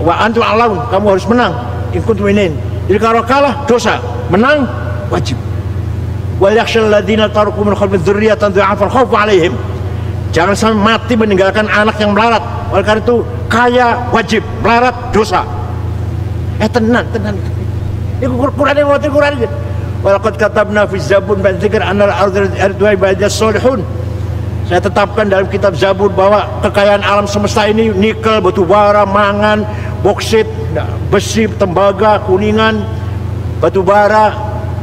Wa antum a'laun, kamu harus menang. In kuntum mu'minin. Jadi kalau kalah dosa, menang wajib. Wal yakhshal ladzina taraku min khalfihim dzurriyyatan dha'afan khaufu 'alaihim. Jangan sampai mati meninggalkan anak yang melarat. Oleh karena itu kaya wajib, melarat dosa. Tenang. Ini Quran. Walaqad katabna fi Zabur ba'd dzikr anna al-ardha arduha ibadiyas solihun. Saya tetapkan dalam kitab Zabur bahwa kekayaan alam semesta ini nikel, batu bara, mangan, boksit, besi, tembaga, kuningan, batu bara,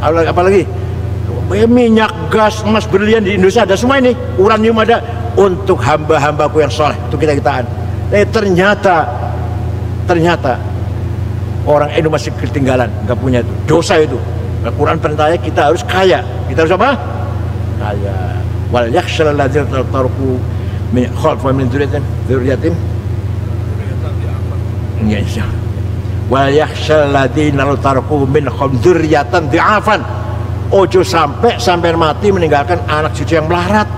apalagi minyak, gas, emas, berlian di Indonesia ada semua ini. Uranium ada untuk hamba-hambaku yang soleh, untuk kita-kitaan. Ternyata orang Indonesia masih ketinggalan, nggak punya itu. Dosa itu. Al-Quran perintahnya kita harus kaya. Kita harus apa? Kaya. Wal yakhshal ladzina taraku min khalfihim min dzurriyyatin wal yakhshal ladzina taraku min khalfihim dzurriyyatan dha'afan. Ojo sampai mati meninggalkan anak cucu yang melarat.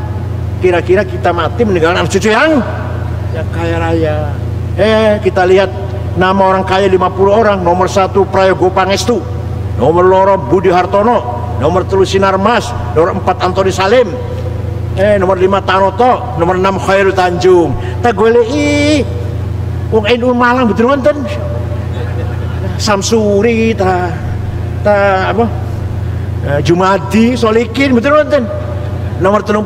Kira-kira kita mati meninggalkan anak cucu yang kaya raya. Kita lihat nama orang kaya 50 orang. Nomor 1 Prayogo Pangestu, nomor 2 Budi Hartono, nomor 3 Sinarmas, nomor 4 Antoni Salim, nomor 5 Tanoto, nomor 6 Khairul Tanjung. Tak goleki wong NU Malang betul wonten. Samsuri apa? Jumadi Solikin betul wonten. Nomor 39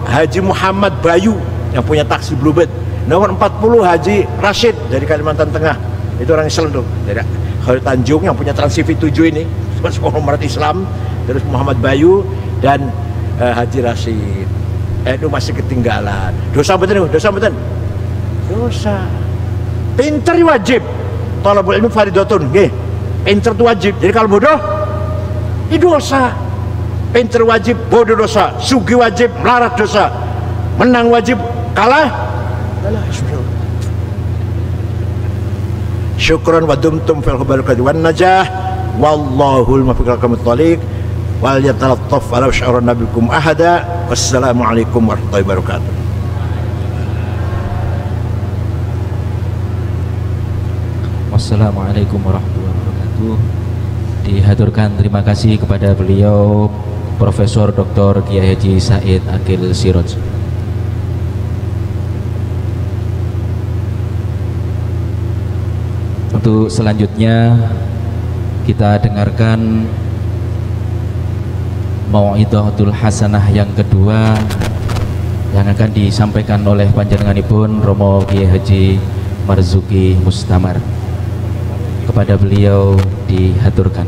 Haji Muhammad Bayu yang punya taksi Bluebird. Nomor 40 Haji Rashid dari Kalimantan Tengah. Itu orang Islam tuh. Dari Khairul Tanjung yang punya Trans TV 7 ini, sekolah umat Islam. Terus Muhammad Bayu dan Haji Rashid. Itu masih ketinggalan. Dosa betul, dosa. Pinter wajib. Thalabul ilmi fardhatun, nggih. Pinter itu wajib. Jadi kalau bodoh itu dosa. Pinter wajib, bodoh dosa. Sugih wajib, melarat dosa. Menang wajib, kalah. Syukran wa dumtum fil barakati wan najah. Wallahul muwaffiq ila aqwamit thoriq. Wal yatalattaf ala sya'ran nabikum ahada. Wassalamualaikum warahmatullahi wabarakatuh. Wassalamualaikum warahmatullahi wabarakatuh. Dihaturkan terima kasih kepada beliau Profesor Dr. Kiai Haji Said Akil Siraj. Untuk selanjutnya kita dengarkan Mau'izatul Hasanah yang kedua yang akan disampaikan oleh panjenenganipun Romo Kiai Haji Marzuki Mustamar. Kepada beliau dihaturkan.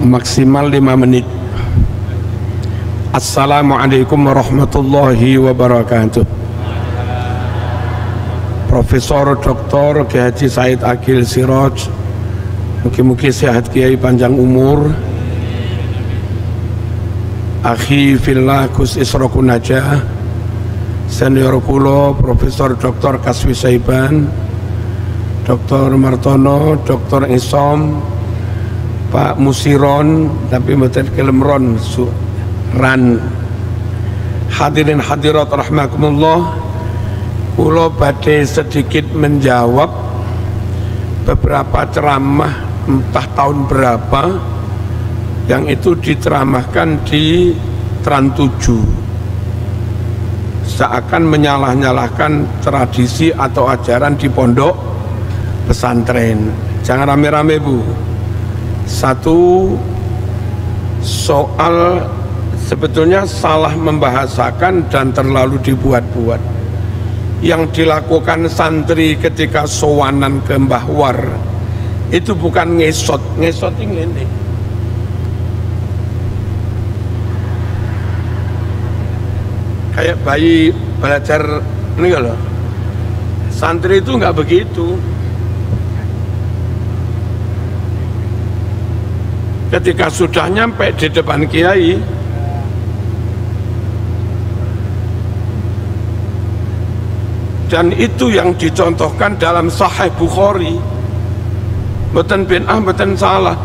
Maksimal 5 menit. Assalamualaikum warahmatullahi wabarakatuh. Profesor Dr. Kiai Haji Said Akil Siraj, mugi-mugi sehat Kiai, panjang umur. Akhi fillah Gus Isrokun Najah, senior kula Profesor Dr. Kaswi Saiban, Dr. Martono, Dr. Isom, Pak Musiron, tapi mboten kelemron ran. Hadirin hadirat rahimakumullah, kula badhe sedikit menjawab beberapa ceramah entah tahun berapa yang itu diteramahkan di Trans 7, seakan menyalah-nyalahkan tradisi atau ajaran di pondok pesantren. Jangan rame-rame Bu. Satu, soal sebetulnya salah membahasakan dan terlalu dibuat-buat. Yang dilakukan santri ketika sowanan ke Mbah War itu bukan ngesot, ngesot ini. Kayak bayi belajar ini loh. Santri itu nggak begitu. Ketika sudah nyampe di depan kiai, dan itu yang dicontohkan dalam Sahih Bukhari, mboten bid'ah mboten salah,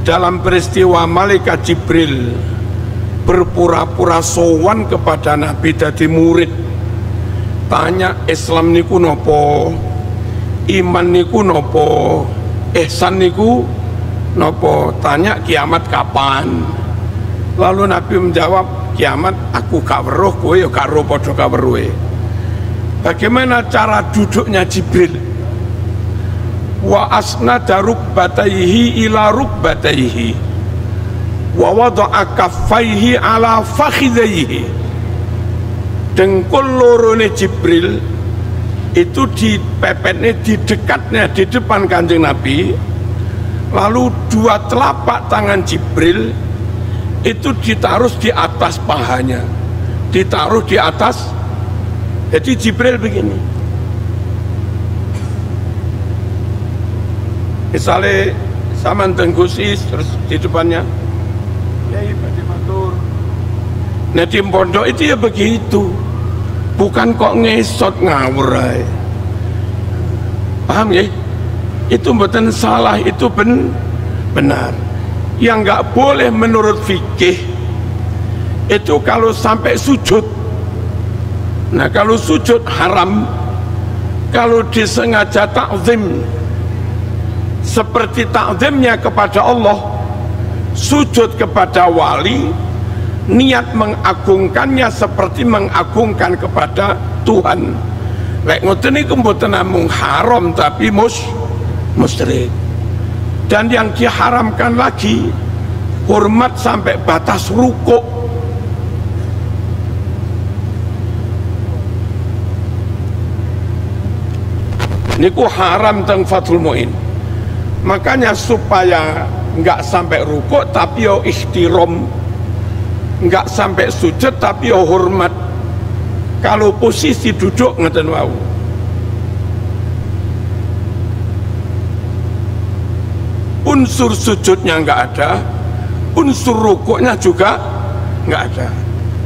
dalam peristiwa malaikat Jibril berpura-pura sowan kepada Nabi dadi murid, tanya Islam niku nopo, iman niku nopo, ihsan niku nopo, tanya kiamat kapan. Lalu Nabi menjawab, kiamat aku gak weruh, kowe ya gak weruh padha gak weruhe. Bagaimana cara duduknya Jibril? Wa asnada rukbatayhi ila rukbatayhi wa wada'a kaffaihi ala fakhidayhi. Dengkul lorone Jibril itu dipepetnya di dekatnya di depan Kanjeng Nabi. Lalu dua telapak tangan Jibril itu ditaruh di atas pahanya, ditaruh di atas. Jadi Jibril begini, misalnya sama tenggusis terus di depannya ya ibadah matur. Nah di pondok itu ya begitu, bukan kok ngesot ngawur aja. Paham ya? Itu mboten salah, itu benar. Yang nggak boleh menurut fikih itu kalau sampai sujud. Nah kalau sujud haram, kalau disengaja ta'zim seperti ta'zimnya kepada Allah, sujud kepada wali, niat mengagungkannya seperti mengagungkan kepada Tuhan. Lek ngoten niku mboten namung haram tapi musyrik. Dan yang diharamkan lagi, hormat sampai batas rukuk. Niku haram teng Fathul Mu'in. Makanya supaya nggak sampai rukuk tapi yo ikhtiram, nggak sampai sujud tapi yo hormat. Kalau posisi duduk ngeten wau. Unsur sujudnya nggak ada, unsur rukuknya juga nggak ada.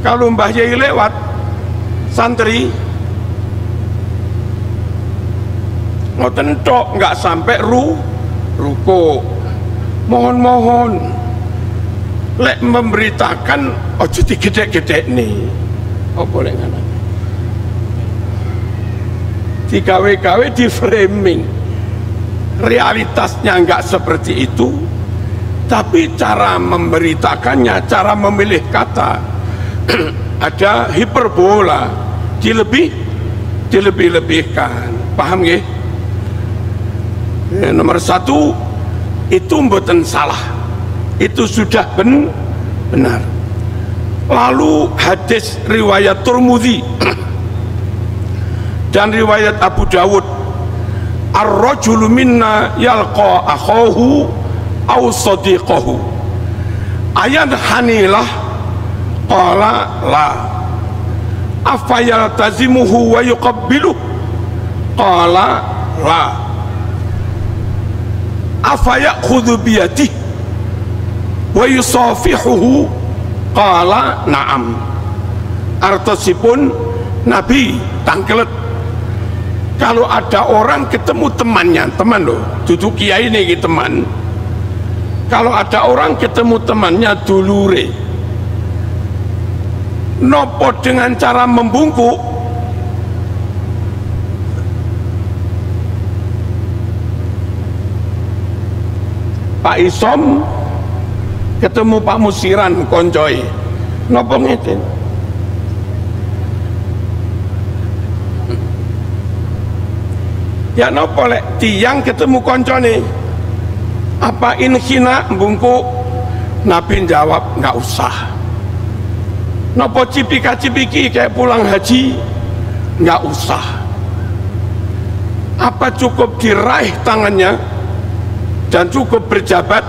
Kalau Mbah Yai lewat santri ngoten tok nggak sampai rukuk. Mohon lek memberitakan ojo digedek-gedek nih. Oh boleh nggak? Digawe-gawe di framing. Realitasnya nggak seperti itu, tapi cara memberitakannya, cara memilih kata ada hiperbola, dilebih-lebihkan. Paham ya? Nomor satu itu mboten salah, itu sudah benar. Lalu hadis riwayat Tirmidzi dan riwayat Abu Dawud, ar-rajulu minna yalqa akhahu aw sadiqahu ayat hanilah qala la afayaltazimuhu wa yuqabbiluh qala la afayakhudhu biyadihi wa yusafihuhu qala na'am. Artosipun Nabi tangkelet, kalau ada orang ketemu temannya, teman loh, duduk kiai ini teman. Kalau ada orang ketemu temannya dulure, nopo dengan cara membungkuk, Pak Isom ketemu Pak Musiran koncoy, nopo ngeten. Ya napa lek tiyang ketemu koncone apa inhina bungku, Nabi jawab nggak usah. Napa cipika-cipiki kayak pulang haji, nggak usah. Apa cukup diraih tangannya dan cukup berjabat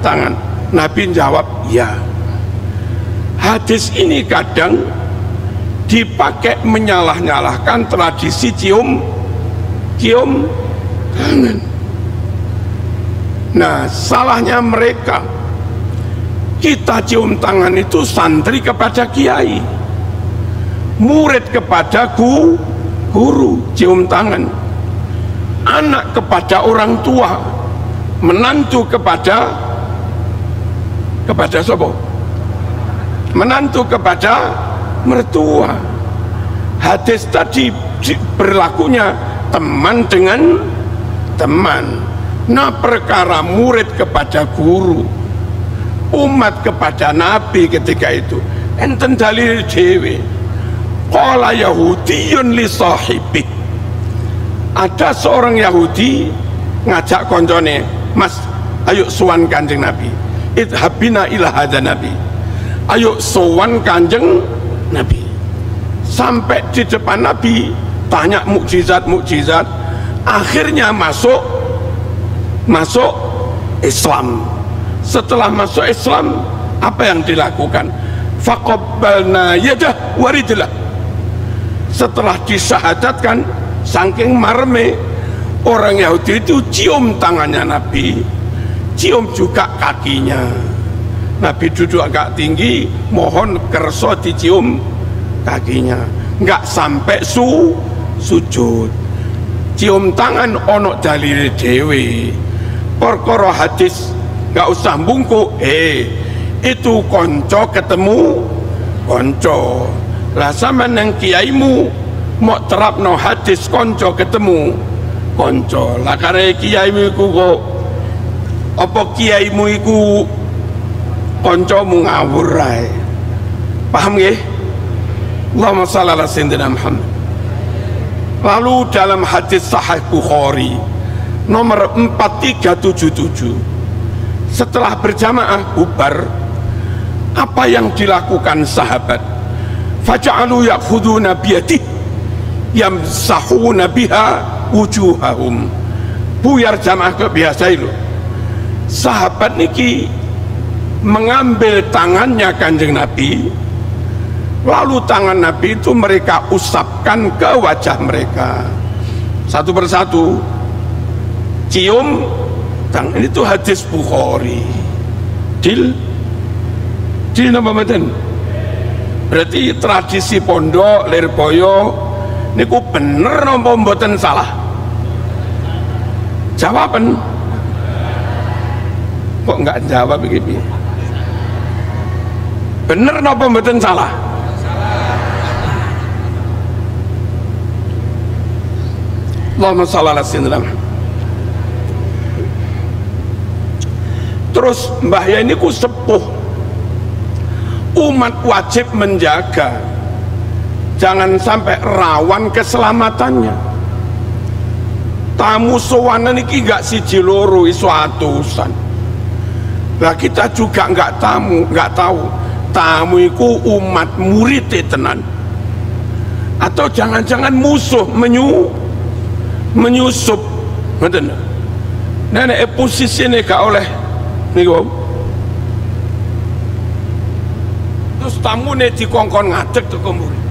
tangan? Nabi jawab ya. Hadis ini kadang dipakai menyalah-nyalahkan tradisi cium tangan. Nah, salahnya mereka, kita cium tangan itu santri kepada kiai, murid kepada guru cium tangan, anak kepada orang tua, menantu kepada siapa? Menantu kepada mertua. Hadis tadi berlakunya teman dengan teman. Nah, perkara murid kepada guru, umat kepada Nabi ketika itu enten dalil dhewe. Qala Yahudiyun li sahibi, ada seorang Yahudi ngajak koncone, mas ayo sowan kanjeng Nabi, idhabina ila hadza Nabi, ayo sowan kanjeng Nabi. Sampai di depan Nabi tanya mukjizat, akhirnya masuk Islam. Setelah masuk Islam, apa yang dilakukan? Faqabbalna yadah waridlah. Setelah disyahadatkan, saking marme, orang Yahudi itu cium tangannya Nabi, cium juga kakinya. Nabi duduk agak tinggi, mohon kerso dicium kakinya, nggak sampai sujud. Cium tangan ono dalil dewe. Perkara hadis nggak usah bungkuk, itu konco ketemu konco. Lah sama nang kiaimu mau terapno hadis konco ketemu konco. Lah karena kiaimu iku kok apa kiaimu iku koncomu ngawur ae. Paham nggih? Allahumma shalli ala sayyidina Muhammad. Lalu dalam hadis Sahih Bukhari nomor 4377, setelah berjamaah bubar, apa yang dilakukan sahabat? Faja'alu ya'khuduna biyadih yamsahuna biha wujuhahum. Buyar jamaah kebiasa itu. Sahabat niki mengambil tangannya kanjeng Nabi, lalu tangan Nabi itu mereka usapkan ke wajah mereka satu persatu, cium tangan. Itu hadis Bukhari. Dil napa mboten? Berarti tradisi pondok Lirboyo niku bener napa mboten salah? Jawaban kok enggak jawab iki? Bener napa mboten salah? Allahumma shalli ala sayyidina. Terus Mbah Ya ini ku sepuh, umat wajib menjaga jangan sampai rawan keselamatannya. Tamu sowanan iki gak siji loro iso atusan. Lah kita juga nggak tahu tamu iku umat murid tenan atau jangan-jangan musuh menyusup. Ngoten. Nenek posisine gak oleh niku. Terus tamune dikongkon ngadeg teko murid.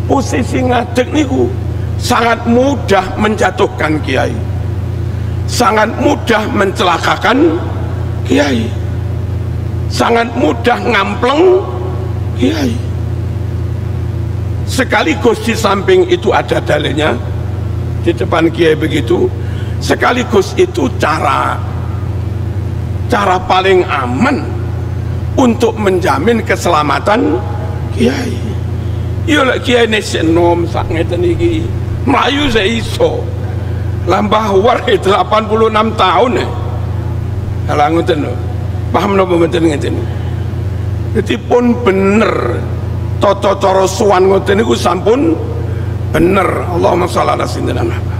Posisi ngadeg niku sangat mudah menjatuhkan kiai, sangat mudah mencelakakan kiai, sangat mudah ngampleng kiai. Sekaligus di samping itu ada dalilnya di depan kiai begitu, sekaligus itu cara paling aman untuk menjamin keselamatan kiai. Iya lek kiai nek nom sak ngeten iki mlayu se iso. Lambah war 86 tahun ya. Ala ngoten lho. Paham napa mboten ngeten. Dadi pun bener tata cara sowan ngoten niku sampun bener, Allahumma sholli ala sayyidina Muhammad.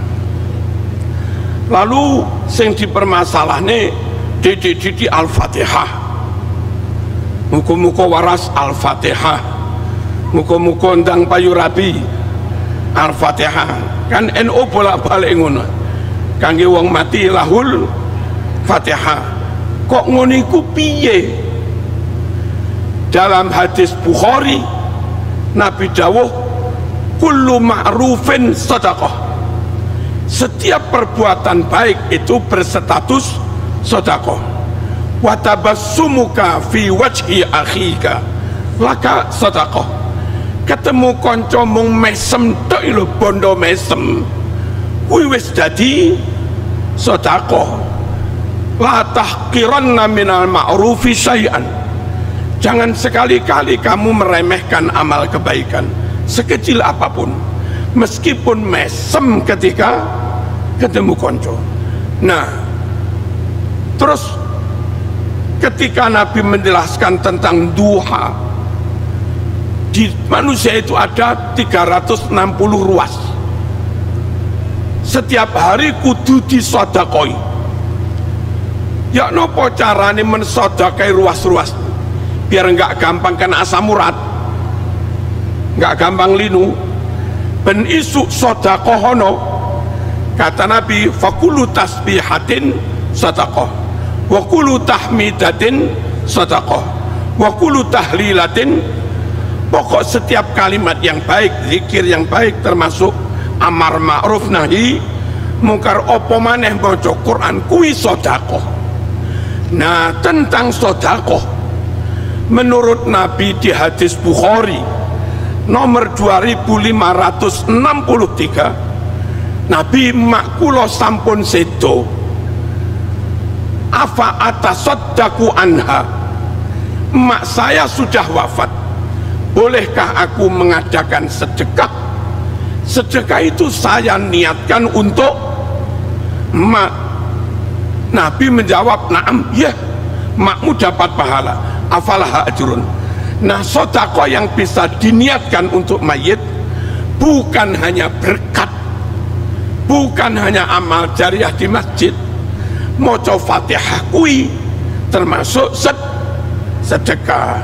Lalu sing dipermasalahne didik Al-Fatihah, muka-muka waras Al-Fatihah, muka-muka ndang payu rabi Al-Fatihah. Kan NU bolak-balik ngono, kangge wong mati lahul Fatihah. Kok ngono iku piye? Dalam hadis Bukhari Nabi dawuh kullu ma'rufin sadaqah. Setiap perbuatan baik itu berstatus sedekah. Wa tabassumuka fi wajhi akhika laka sedekah. Ketemu kanca mung mesem tok lho, bondo mesem kuwi wis dadi sedekah. La tahqiranna minal ma'rufi syai'an. Jangan sekali-kali kamu meremehkan amal kebaikan sekecil apapun, meskipun mesem ketika ketemu konco. Nah, terus ketika Nabi menjelaskan tentang duha, di manusia itu ada 360 ruas. Setiap hari kudu disodakoi. Ya nopo carane mensodakai ruas-ruas biar nggak gampang kena asam urat, nggak gampang linu. Ben isu sodakohono, kata Nabi, fakulu tasbihatin sadaqah, wa kulu tahmidatin sadaqah, wa kulu tahlilatin. Pokok setiap kalimat yang baik, zikir yang baik, termasuk amar ma'ruf nahi mungkar, opo maneh maca Quran kuwi sedekah. Nah, tentang sedekah menurut Nabi di hadis Bukhari nomor 2563, Nabi makulo sampun sedo, afa atasaddaku anha, mak saya sudah wafat, bolehkah aku mengadakan sedekah? Sedekah itu saya niatkan untuk mak. Nabi menjawab, naam, ya, makmu dapat pahala, afalah ajrun. Nah, sedekah yang bisa diniatkan untuk mayit bukan hanya berkat, bukan hanya amal jariah di masjid, maca Fatihah kuwi termasuk sedekah.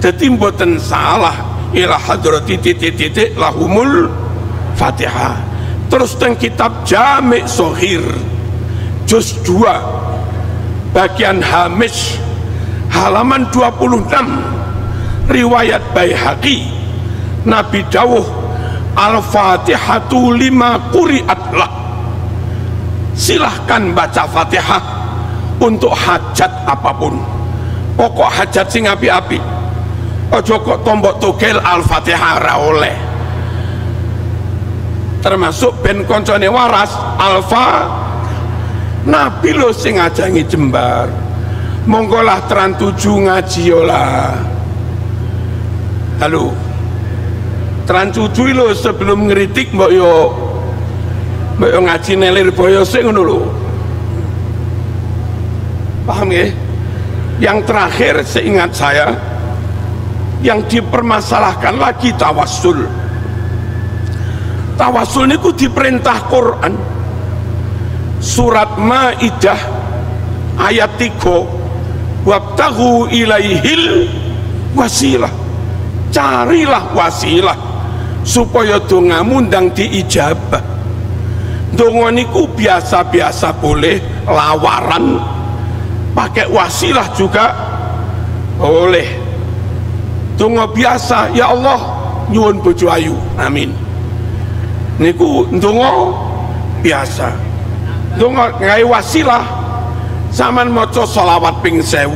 Jadi mboten salah ila hadrati titik-titik lahumul Fatihah. Terus teng kitab Jami' Shaghir juz 2 bagian hamish halaman 26 riwayat Baihaqi, Nabi dawuh Al-Fatihatu lima quri'at lah. Silahkan baca Fatihah untuk hajat apapun, pokok hajat sing api-api. Ojo kok tombok togel Al-Fatihah ra oleh. Termasuk ben koncone waras Alfa. Nabi lo sing ngajangi jembar, monggolah teran 7 ngaji yola. Halo, teran 7 lo sebelum ngeritik mbok yo ngaji nelir boyo sing ngono lho. Paham ya? Yang terakhir seingat saya yang dipermasalahkan lagi tawassul. Tawassul niku diperintah Quran. Surat Maidah ayat 3, wabtaghu ilaihil wasilah, carilah wasilah supaya dongamu ndang diijabah. Donga niku biasa-biasa boleh, lawaran pakai wasilah juga boleh. Donga biasa, ya Allah nyuwun bojo ayu, amin, niku donga biasa. Donga ngai wasilah zaman maca selawat ping 1000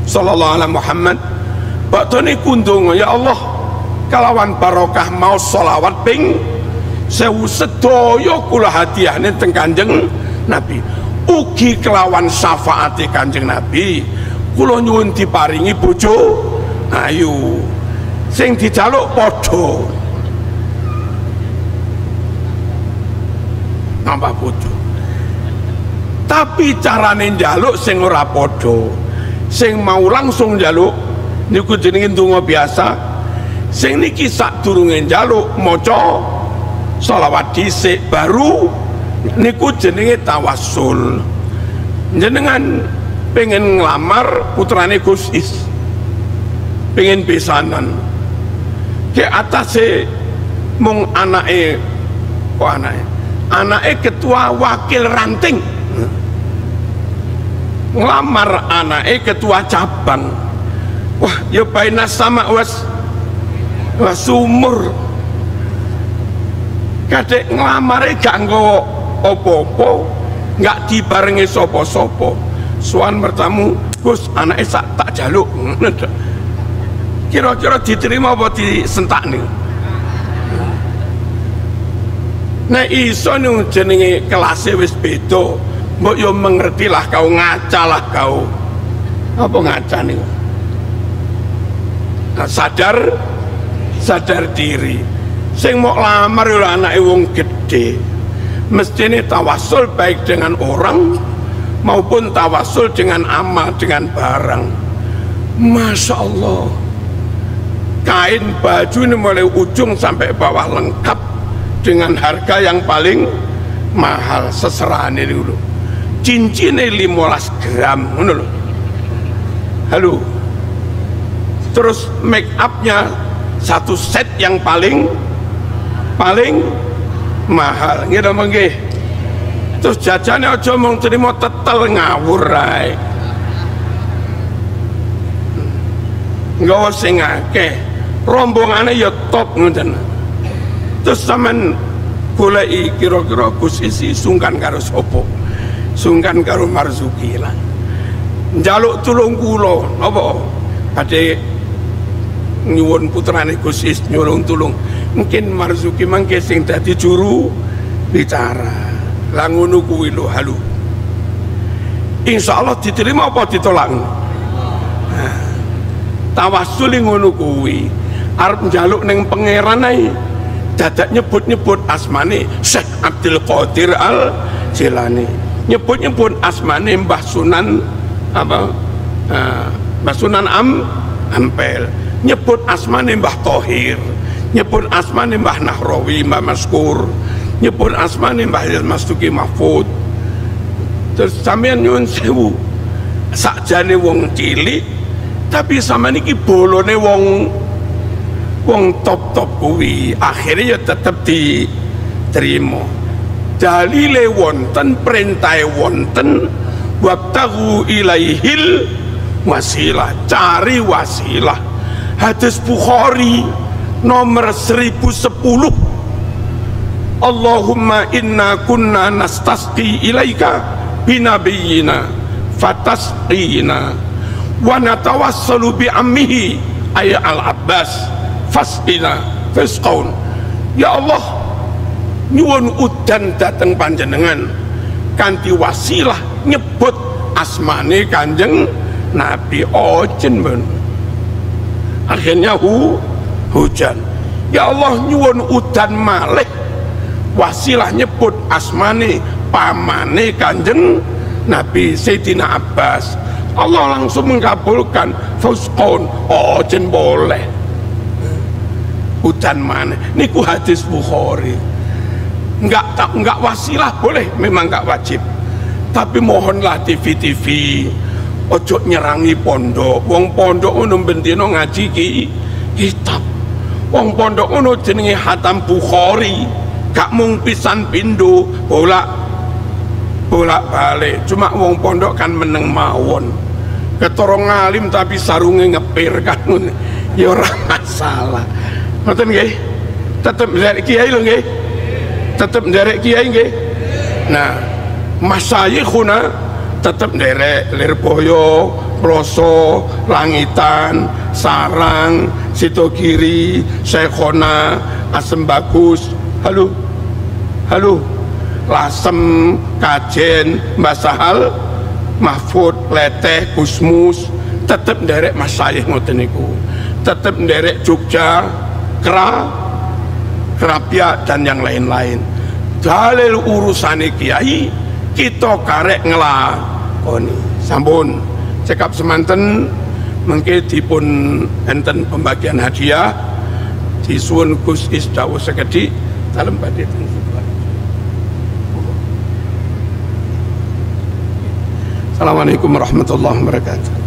sallallahu alaihi Muhammad, bakto niku ndonga, ya Allah kalawan barokah mau selawat ping 1000 sedaya kula hadiahne teng Kanjeng Nabi, ugi kelawan syafaate Kanjeng Nabi kula nyuwun diparingi bojo ayu sing dijaluk padha nambah bojo. Tapi carane njaluk sing ora padha. Sing mau langsung njaluk niku jenenge donga biasa. Sing niki sadurunge njaluk maca sholawat dhisik baru niku jenenge tawassul. Jenengan pengen ngelamar putrane Gus Is, pengen pisanan ke atase mung anake, kok anake ketua wakil ranting, ngelamar anake ketua cabang. Wah, ya bainas sama was sumur. Kadek ngelamare gak nggawa apa-apa, gak dibarengi sapa-sapa. Sowan bertamu, Gus anake sak tak jaluk. Kira-kira diterima apa disentak nih? Nah iso nih jenenge kelasnya wis beda. Mbok yo mengertilah kau, ngacalah kau. Apa ngaca nih? Nah, sadar diri. Sing mau lamar yo anake wong gede. Mestine tawasul baik dengan orang maupun tawasul dengan amal, dengan barang. Masya Allah, kain baju ini mulai ujung sampai bawah lengkap dengan harga yang paling mahal. Seserahan ini dulu, cincinnya 15 gram dulu. Halo, terus make upnya satu set yang paling mahal gitu mengge. Terus jajannya aja mau terima tetel ngawur ae. Nggawa sing akeh, rombongane ya top ngoten. Terus sampean goleki kira-kira Gus Isi sungkan karo sapa? Sungkan karo Marzuki lah. Njaluk tulung kula napa? Badhe nyuwun putrane Gus Is nyuwun tulung. Mungkin Marzuki mangke sing dadi juru bicara. Lah ngono kuwi lho, halo. Insyaallah diterima apa ditolak? Nah, tawassul ngono kuwi. Arep njaluk ning pangeran ae dadak nyebut-nyebut asmane Syekh Abdul Qadir Al Jilani. Nyebut-nyebut asmane Mbah Sunan apa? Mbah Sunan Ampel. Nyebut asmane Mbah Thohir. Nyebut asmane Mbah Nahrawi, Mbah Maskur. Nyebut asmane Mbah Mastuki Mahfud. Terus sampeyan nyuwun sewu, sakjane wong cilik tapi sama niki bolone wong top kuwi akhirnya ya tetep diterima. Dalile wonten, perintahe wonten, wabtaghu ilaihil wasilah, cari wasilah. Hadis Bukhari nomor 1010, Allahumma inna kunna nastasqi ilaika binabiyina fatasqina wa natawassalu bi ammihi ay al-Abbas fasqina fisqaun. Ya Allah, nyuwun udan dateng panjenengan kanthi wasilah nyebut asmane Kanjeng Nabi. Ojen ben akhirnya hujan. Ya Allah, nyuwun udan malih wasilah nyebut asmane pamane Kanjeng Nabi Sayyidina Abbas. Allah langsung mengabulkan fusqon. Ojen boleh udan mana niku hadis Bukhari. Enggak wasilah boleh, memang enggak wajib, tapi mohonlah TV ojo nyerangi pondok. Wong pondok ngono bendino ngaji kitab. Wong pondok ngono jenenge hatam Bukhari, gak mung pisan pindho bolak balik. Cuma wong pondok kan meneng mawon, ketara ngalim tapi sarunge ngepir kan ya ora masalah. Ngoten nggih, tetep nderek kiai lho nggih, tetep nderek kiai nggih. Nah, masyayikhuna tetep nderek Lirboyo, Ploso, Langitan, Sarang, Sitogiri, Syekhona, Asem Bagus, halo, Lasem, Kajen, Mbah Sahal, Mahfud, Leteh, Gusmus, tetep nderek masyayikh ngoten niku. Tetep nderek Jogja, Kerapia dan yang lain-lain. Dalil urusane kiai kita karek ngelakoni. Sampun cekap semanten mengke dipun enten pembagian hadiah disuwun Gus Is dawuh sekedhik dalam badai teng Sidoarjo. Assalamualaikum warahmatullahi wabarakatuh.